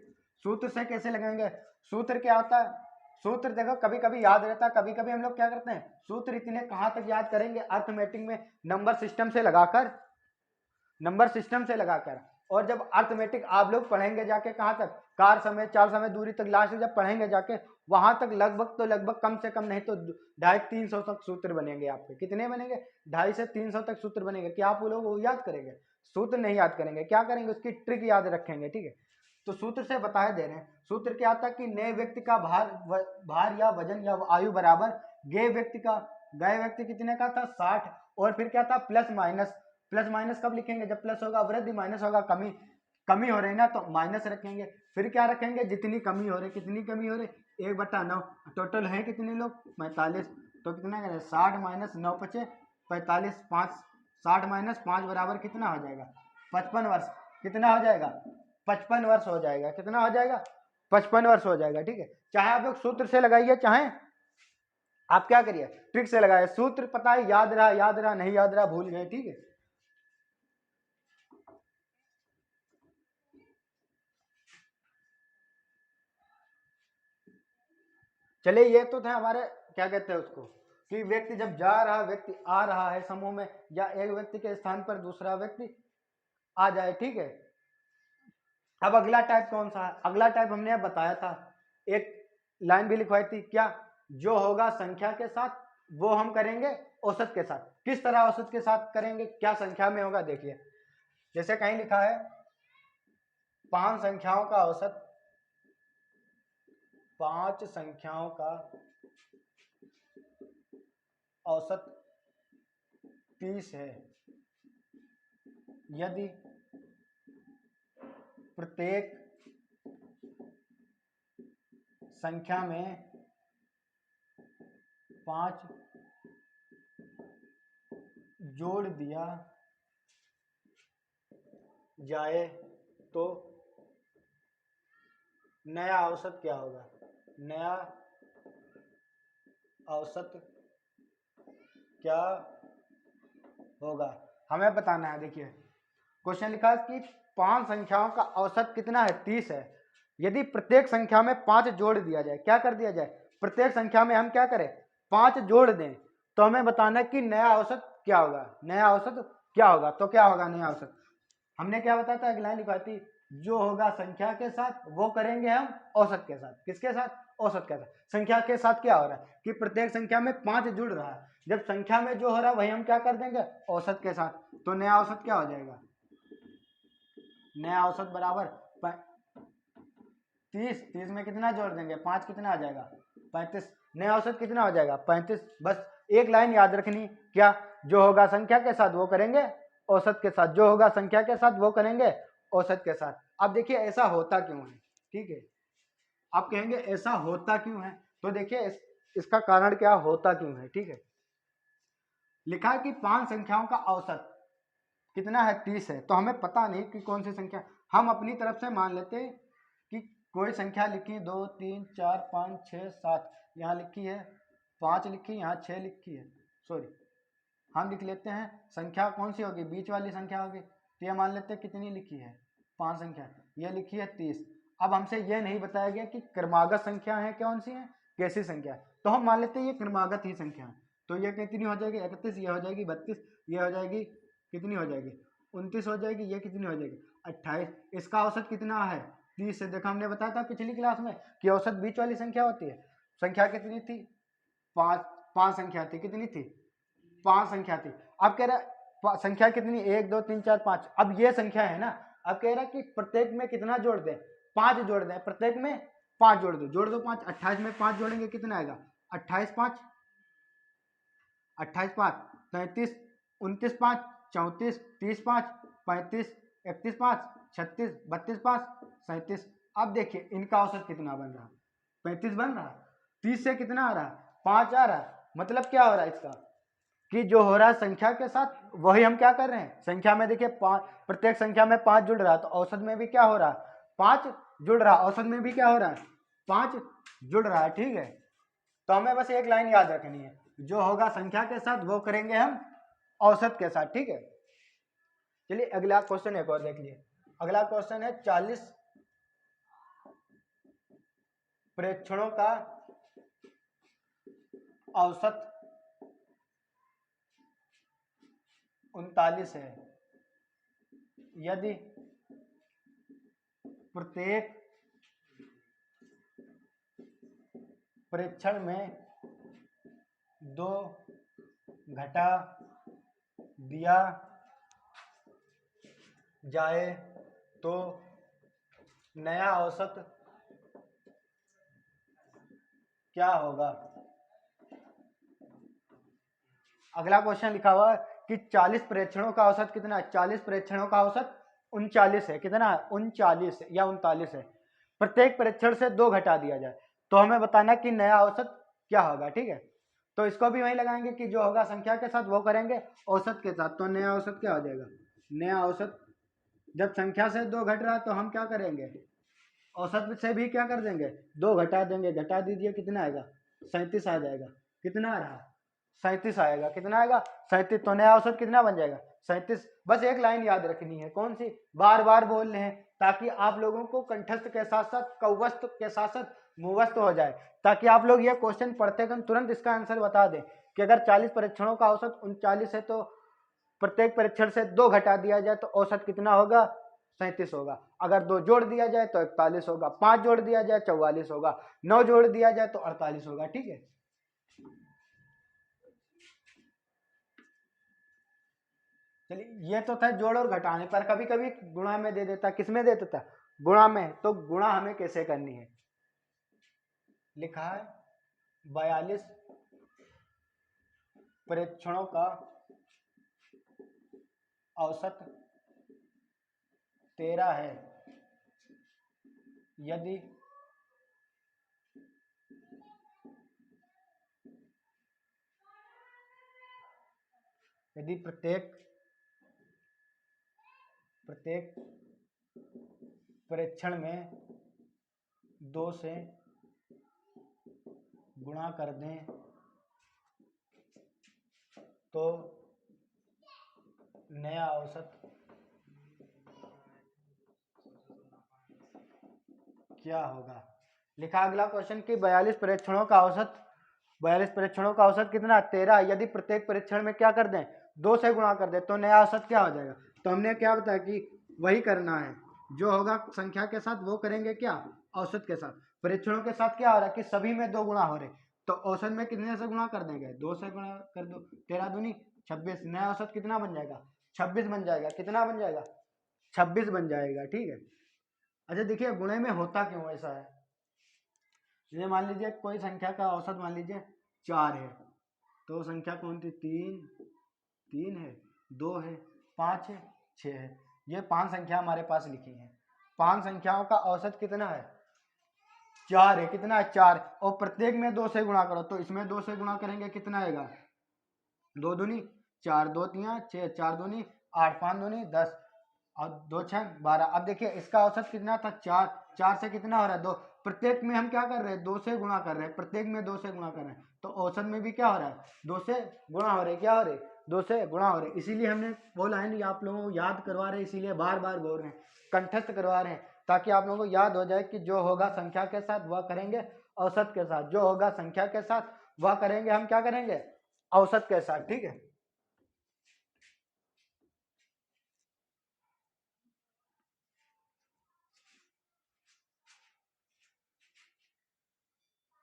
सूत्र से कैसे लगाएंगे, सूत्र क्या होता है, सूत्र देखो कभी कभी याद रहता है, कभी कभी हम लोग क्या करते हैं, सूत्र इतने कहां तक याद करेंगे, अर्थमेटिक में नंबर सिस्टम से लगाकर, और जब अर्थमेटिक आप लोग पढ़ेंगे जाके कहां तक, 4 समय दूरी तक, लास्ट जब पढ़ेंगे जाके वहां तक लगभग कम से कम नहीं तो 250-300 तक सूत्र बनेंगे आपके। कितने बनेंगे, 250 से 300 तक सूत्र बनेंगे। क्या आप लोग वो याद करेंगे, सूत्र नहीं याद करेंगे, क्या करेंगे, उसकी ट्रिक याद रखेंगे। ठीक है, तो सूत्र से बताए दे रहे हैं, सूत्र क्या आता है कि नए व्यक्ति का भार या वजन या आयु बराबर गए व्यक्ति कितने का था, 60, और फिर क्या था, प्लस माइनस कब लिखेंगे, जब प्लस होगा वृद्धि, माइनस होगा कमी हो रही ना, तो माइनस रखेंगे। फिर क्या रखेंगे, जितनी कमी हो रही, कितनी कमी हो रही, 1/9। टोटल है कितने लोग, 45, तो कितना करें, 60 माइनस 9 पचे 45, 5 60 माइनस 5 बराबर कितना हो जाएगा, 55 वर्ष। कितना हो जाएगा, 55 वर्ष हो जाएगा। कितना हो जाएगा, 55 वर्ष हो जाएगा। ठीक है, चाहे आप लोग सूत्र से लगाइए, चाहे आप क्या करिए, ट्रिक से लगाइए। सूत्र पता है, याद रहा नहीं याद रहा, भूल गए। ठीक है, चलिए ये तो था हमारे, क्या कहते हैं उसको, कि व्यक्ति जब जा रहा, व्यक्ति आ रहा है समूह में, या एक व्यक्ति के स्थान पर दूसरा व्यक्ति आ जाए। ठीक है, अब अगला टाइप कौन सा है, अगला टाइप हमने अब बताया था, एक लाइन भी लिखवाई थी, क्या, जो होगा संख्या के साथ वो हम करेंगे औसत के साथ। किस तरह औसत के साथ करेंगे, क्या संख्या में होगा, देखिए जैसे कहीं लिखा है 5 संख्याओं का औसत, 5 संख्याओं का औसत 30 है यदि प्रत्येक संख्या में 5 जोड़ दिया जाए तो नया औसत क्या होगा। नया औसत क्या होगा हमें बताना है। देखिए क्वेश्चन लिखा है कि 5 संख्याओं का औसत कितना है, 30 है। यदि प्रत्येक संख्या में 5 जोड़ दिया जाए, क्या कर दिया जाए, प्रत्येक संख्या में हम क्या करें, 5 जोड़ दें, तो हमें बताना है कि नया औसत क्या होगा। नया औसत क्या होगा, तो क्या होगा नया औसत, हमने क्या बताया था, अगला लिखा थी, जो होगा संख्या के साथ वो करेंगे हम औसत के साथ। किसके साथ, औसत के साथ। संख्या के साथ क्या हो रहा है कि प्रत्येक संख्या में 5 जुड़ रहा है, जब संख्या में जो हो रहा है वही हम क्या कर देंगे, औसत के साथ। तो नया औसत क्या हो जाएगा, नया औसत बराबर 30 में कितना जोड़ देंगे, 5 कितना आ जाएगा, 35। नया औसत कितना हो जाएगा, 35। बस एक लाइन याद रखनी, क्या, जो होगा संख्या के साथ वो करेंगे औसत के साथ, जो होगा संख्या के साथ वो करेंगे औसत के साथ। अब देखिए ऐसा होता क्यों है, ठीक है, आप कहेंगे ऐसा होता क्यों है, तो देखिए इसका कारण क्या होता क्यों है, ठीक है। लिखा है कि 5 संख्याओं का औसत कितना है, 30 है, तो हमें पता नहीं कि कौन सी संख्या, हम अपनी तरफ से मान लेते हैं कि कोई संख्या लिखी 2 3 4 5 6 7, यहाँ लिखी है 5 लिखी, यहाँ 6 लिखी है, सॉरी हम लिख लेते हैं संख्या कौन सी होगी, बीच वाली संख्या होगी, तो ये मान लेते हैं कितनी लिखी है, 5 संख्या, ये लिखी है 30। अब हमसे ये नहीं बताया गया कि क्रमागत संख्या है कौन सी है, कैसी संख्या है, तो हम मान लेते हैं ये क्रमागत ही संख्या है। तो ये कितनी हो जाएगी, 31, ये हो जाएगी 32, ये हो जाएगी कितनी हो जाएगी 29 हो जाएगी, ये कितनी हो जाएगी 28। इसका औसत कितना है, 30 से। देखो हमने बताया था पिछली क्लास में कि औसत बीच वाली संख्या होती है। संख्या कितनी थी, 5 संख्या थी, कितनी थी, 5 संख्या थी। अब कह रहा संख्या कितनी, 1 2 3 4 5। अब ये संख्या है ना, अब कह रहा कि प्रत्येक में कितना जोड़ दें, 5 जोड़ दें, प्रत्येक में 5 जोड़ दो, जोड़ दो 5, 28 में 5 जोड़ेंगे कितना आएगा, 28 5 28 5 33, 29 5 34, 30 5 35, 31 5 36, 32 5 37। अब देखिए इनका औसत कितना बन रहा, 35 बन रहा, 30 से कितना आ रहा, 5 आ रहा। मतलब क्या हो रहा है इसका, कि जो हो रहा है संख्या के साथ वही हम क्या कर रहे हैं, संख्या में देखिए प्रत्येक संख्या में 5 जुड़ रहा है, तो औसत में भी क्या हो रहा है, 5 जुड़ रहा, औसत में भी क्या हो रहा है, 5 जुड़ रहा है, ठीक है। तो हमें बस एक लाइन याद रखनी है, जो होगा संख्या के साथ वो करेंगे हम औसत के साथ, ठीक है। चलिए अगला क्वेश्चन एक और देख लिए। अगला क्वेश्चन है 40 प्रेक्षणों का औसत 39 है यदि प्रत्येक प्रेक्षण में 2 घटा दिया जाए तो नया औसत क्या होगा। अगला क्वेश्चन लिखा हुआ है कि 40 प्रेक्षणों का औसत कितना है, 40 प्रेक्षणों का औसत 39 है, कितना है 39 या 39 है। प्रत्येक प्रेक्षण से 2 घटा दिया जाए तो हमें बताना कि नया औसत क्या होगा, ठीक है। तो इसको भी वही लगाएंगे कि जो होगा संख्या के साथ वो करेंगे औसत के साथ। तो नया औसत क्या हो जाएगा, नया औसत जब संख्या से 2 घट रहा है तो हम क्या करेंगे, औसत से भी क्या कर देंगे, 2 घटा देंगे, घटा दीजिए कितना आएगा 37 आ जाएगा, कितना आ रहा 37 आएगा, कितना आएगा 37। तो नया औसत कितना बन जाएगा 37। बस एक लाइन याद रखनी है, कौन सी, बार बार बोल रहे हैं ताकि आप लोगों को कंठस्थ के साथ साथ कौवस्त के साथ साथ मुवस्त हो जाए, ताकि आप लोग ये क्वेश्चन पढ़ते हैं तुरंत इसका आंसर बता दें कि अगर 40 परीक्षणों का औसत 39 है तो प्रत्येक परीक्षण से 2 घटा दिया जाए तो औसत कितना होगा 37 होगा। अगर 2 जोड़ दिया जाए तो 41 होगा, 5 जोड़ दिया जाए 44 होगा, 9 जोड़ दिया जाए तो 48 होगा, ठीक है। चलिए ये तो था जोड़ और घटाने, पर कभी कभी गुणा में दे देता, किस में दे देता, गुणा में। तो गुणा हमें कैसे करनी है, लिखा है 42 परीक्षणों का औसत 13 है यदि प्रत्येक परीक्षण में 2 से गुणा कर दें तो नया औसत क्या होगा। लिखा अगला क्वेश्चन कि 42 परीक्षणों का औसत कितना, 13, यदि प्रत्येक परीक्षण में क्या कर दें, 2 से गुणा कर दें तो नया औसत क्या हो जाएगा। तो हमने क्या बताया कि वही करना है, जो होगा संख्या के साथ वो करेंगे क्या, औसत के साथ। परीक्षणों के साथ क्या हो रहा है कि सभी में 2 गुणा हो रहे, तो औसत में कितने से गुणा कर देंगे, 2 से गुणा कर दो, 13 दूनी 26, नया औसत कितना बन जाएगा, 26 बन जाएगा। कितना बन जाएगा, 26 बन जाएगा, ठीक है। अच्छा देखिए गुणे में होता क्यों ऐसा है, ये मान लीजिए कोई संख्या का औसत मान लीजिए 4 है, तो संख्या कौन थी, 3 है, 2 है, 5 है, 6 है, ये 5 संख्या हमारे पास लिखी है। 5 संख्याओं का औसत कितना है, 4 है, कितना है 4, और प्रत्येक में 2 से गुणा करो, तो इसमें 2 से गुणा करेंगे कितना आएगा, 2 दूनी 4, 2 तिया 6, 4 दूनी 8, 5 दूनी 10 और 2 6 12। अब देखिए इसका औसत कितना था 4, 4 से कितना हो रहा है 2, प्रत्येक में हम क्या कर रहे हैं 2 से गुणा कर रहे हैं, प्रत्येक में 2 से गुणा कर रहे हैं, तो औसत में भी क्या हो रहा है 2 से गुणा हो रहे, क्या हो रहे 2 से गुणा हो रहे। इसीलिए हमने वो लाइन आप लोगों को याद करवा रहे हैं, इसीलिए बार बार बोल रहे हैं, कंठस्थ करवा रहे हैं, ताकि आप लोगों को याद हो जाए कि जो होगा संख्या के साथ वह करेंगे औसत के साथ, जो होगा संख्या के साथ वह करेंगे हम क्या करेंगे, औसत के साथ, ठीक है।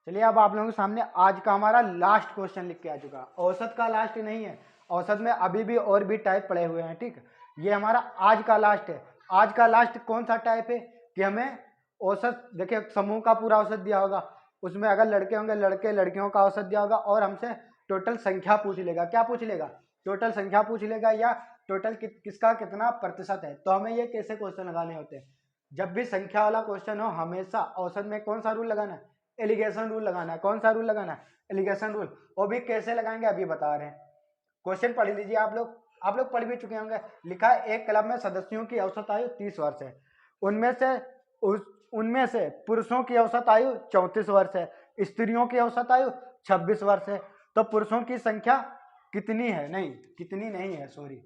चलिए अब आप लोगों के सामने आज का हमारा लास्ट क्वेश्चन लिख के आ चुका, औसत का लास्ट नहीं है, औसत में अभी भी और भी टाइप पड़े हुए हैं, ठीक। ये हमारा आज का लास्ट है। आज का लास्ट कौन सा टाइप है कि हमें औसत, देखिए समूह का पूरा औसत दिया होगा, उसमें अगर लड़के होंगे लड़के लड़कियों का औसत दिया होगा, और हमसे टोटल संख्या पूछ लेगा, क्या पूछ लेगा, टोटल संख्या पूछ लेगा, या टोटल किसका कितना प्रतिशत है। तो हमें ये कैसे क्वेश्चन लगाने होते हैं, जब भी संख्या वाला क्वेश्चन हो हमेशा औसत में कौन सा रूल लगाना है, एलिगेशन रूल लगाना है। कौन सा रूल लगाना है, एलिगेशन रूल। वो भी कैसे लगाएंगे अभी बता रहे हैं, क्वेश्चन पढ़ लीजिए आप लोग पढ़ भी चुके होंगे। लिखा है एक क्लब में सदस्यों की औसत आयु 30 वर्ष है, उनमें से पुरुषों की औसत आयु 34 वर्ष है, स्त्रियों की औसत आयु 26 वर्ष है। तो पुरुषों की संख्या कितनी है, नहीं कितनी नहीं है, सॉरी,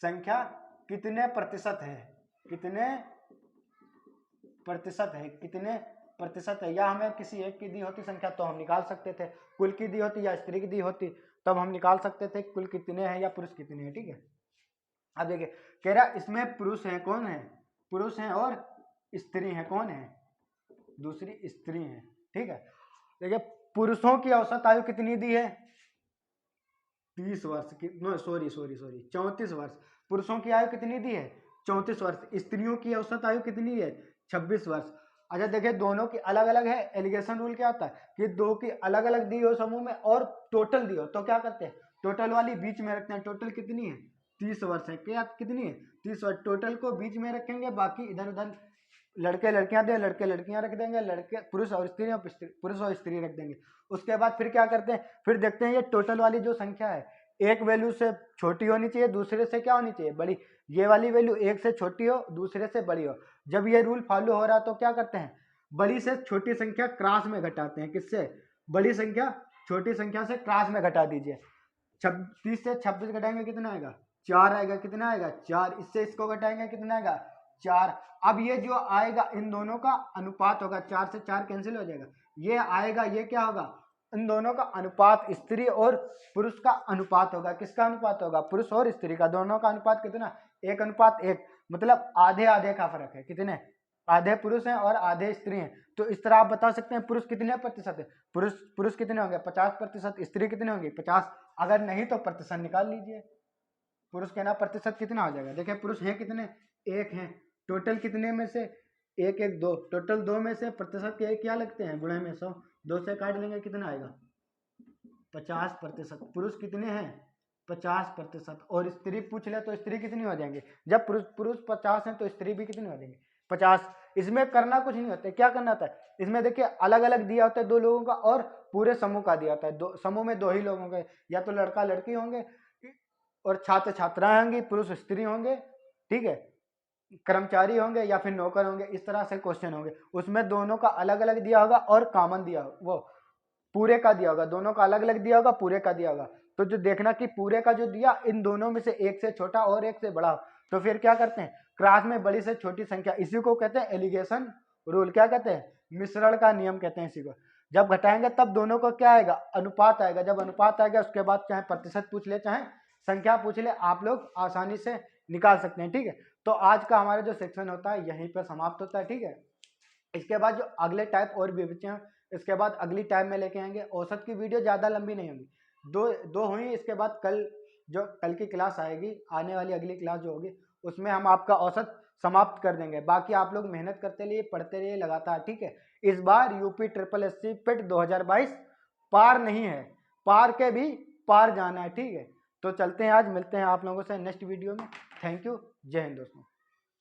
संख्या कितने प्रतिशत है, कितने प्रतिशत है, कितने प्रतिशत है। या हमें किसी एक की दी होती संख्या तो हम निकाल सकते थे, कुल की दी होती या स्त्री की दी होती तब हम निकाल सकते थे कुल कितने हैं या पुरुष कितने हैं, ठीक है। अब देखिए कह रहा इसमें पुरुष हैं, कौन है, पुरुष हैं, और स्त्री हैं, कौन है, दूसरी स्त्री है, ठीक है। देखिए पुरुषों की औसत आयु कितनी दी है, 30 वर्ष की, सॉरी सॉरी सॉरी 34 वर्ष। पुरुषों की आयु कितनी दी है, 34 वर्ष। स्त्रियों की औसत आयु कितनी है, 26 वर्ष। अच्छा देखिए दोनों की अलग अलग है, एलिगेशन रूल क्या होता है कि दो की अलग अलग दी हो समूह में और टोटल दी हो, तो क्या करते हैं टोटल वाली बीच में रखते हैं। टोटल कितनी है, 30 वर्ष है, क्या कितनी है 30 वर्ष। टोटल को बीच में रखेंगे, बाकी इधर उधर लड़के लड़कियां दे, लड़के लड़कियां रख देंगे, लड़के पुरुष और स्त्री, पुरुष और स्त्री रख देंगे। उसके बाद फिर क्या करते हैं, फिर देखते हैं ये टोटल वाली जो संख्या है एक वैल्यू से छोटी होनी चाहिए, दूसरे से क्या होनी चाहिए, बड़ी। ये वाली वैल्यू एक से छोटी हो, दूसरे से बड़ी हो। जब ये रूल फॉलो हो रहा है तो क्या करते हैं, बड़ी से छोटी संख्या क्रॉस में घटाते हैं, किससे, बड़ी संख्या छोटी संख्या से क्रॉस में घटा दीजिए। 30 से 26 घटाएंगे कितना आएगा, 4 आएगा, कितना आएगा 4। इससे इसको घटाएंगे कितना आएगा 4। अब ये जो आएगा इन दोनों का अनुपात होगा, 4 से 4 कैंसिल हो जाएगा, ये आएगा, ये क्या होगा, इन दोनों का अनुपात, स्त्री और पुरुष का अनुपात होगा। किसका अनुपात होगा, पुरुष और स्त्री का, दोनों का अनुपात कितना, 1:1, मतलब आधे आधे का फर्क है, कितने, आधे पुरुष हैं और आधे स्त्री हैं। तो इस तरह आप बता सकते हैं पुरुष कितने प्रतिशत है, पुरुष कितने होंगे 50%, स्त्री कितने होंगे 50। अगर नहीं तो प्रतिशत निकाल लीजिए। पुरुष कहना प्रतिशत कितना हो जाएगा। देखिए पुरुष हैं कितने, 1 हैं। टोटल कितने में से 1 1 2, टोटल 2 में से प्रतिशत के क्या लगते हैं, गुणे में 100, 2 से काट लेंगे कितना आएगा 50%। पुरुष कितने हैं 50%। और स्त्री पूछ ले तो स्त्री कितनी हो जाएंगे, जब पुरुष पुरुष 50 हैं तो स्त्री भी कितनी हो जाएंगे 50। इसमें करना कुछ नहीं होता है, क्या करना होता है इसमें, देखिए अलग अलग दिया होता है 2 लोगों का और पूरे समूह का दिया होता है। दो समूह में 2 ही लोग होंगे, या तो लड़का लड़की होंगे और छात्र छात्राएं होंगी, पुरुष स्त्री होंगे, ठीक है, कर्मचारी होंगे या फिर नौकर होंगे। इस तरह से क्वेश्चन होंगे, उसमें दोनों का अलग अलग दिया होगा और कॉमन दिया होगा, वो पूरे का दिया होगा, दोनों का अलग अलग दिया होगा, पूरे का दिया होगा। तो जो देखना कि पूरे का जो दिया इन दोनों में से एक से छोटा और एक से बड़ा, तो फिर क्या करते हैं क्लास में बड़ी से छोटी संख्या, इसी को कहते हैं एलिगेशन रूल। क्या कहते हैं, मिश्रण का नियम कहते हैं इसी को। जब घटाएंगे तब दोनों को क्या आएगा, अनुपात आएगा। जब अनुपात आएगा उसके बाद चाहे प्रतिशत पूछ ले चाहे संख्या पूछ ले, आप लोग आसानी से निकाल सकते हैं, ठीक है। तो आज का हमारा जो सेक्शन होता है यहीं पर समाप्त होता है, ठीक है। इसके बाद जो अगले टाइप और भी बचे हैं, इसके बाद अगली टाइम में लेके आएंगे। औसत की वीडियो ज़्यादा लंबी नहीं होगी, दो हुई। इसके बाद कल की क्लास आएगी, आने वाली अगली क्लास जो होगी उसमें हम आपका औसत समाप्त कर देंगे। बाकी आप लोग मेहनत करते रहिए, पढ़ते रहिए लगातार, ठीक है। इस बार यूपी ट्रिपल एस सी पेट 2022 पार नहीं है, पार के भी पार जाना है, ठीक है। तो चलते हैं, आज मिलते हैं आप लोगों से नेक्स्ट वीडियो में। थैंक यू, जय हिंद दोस्तों।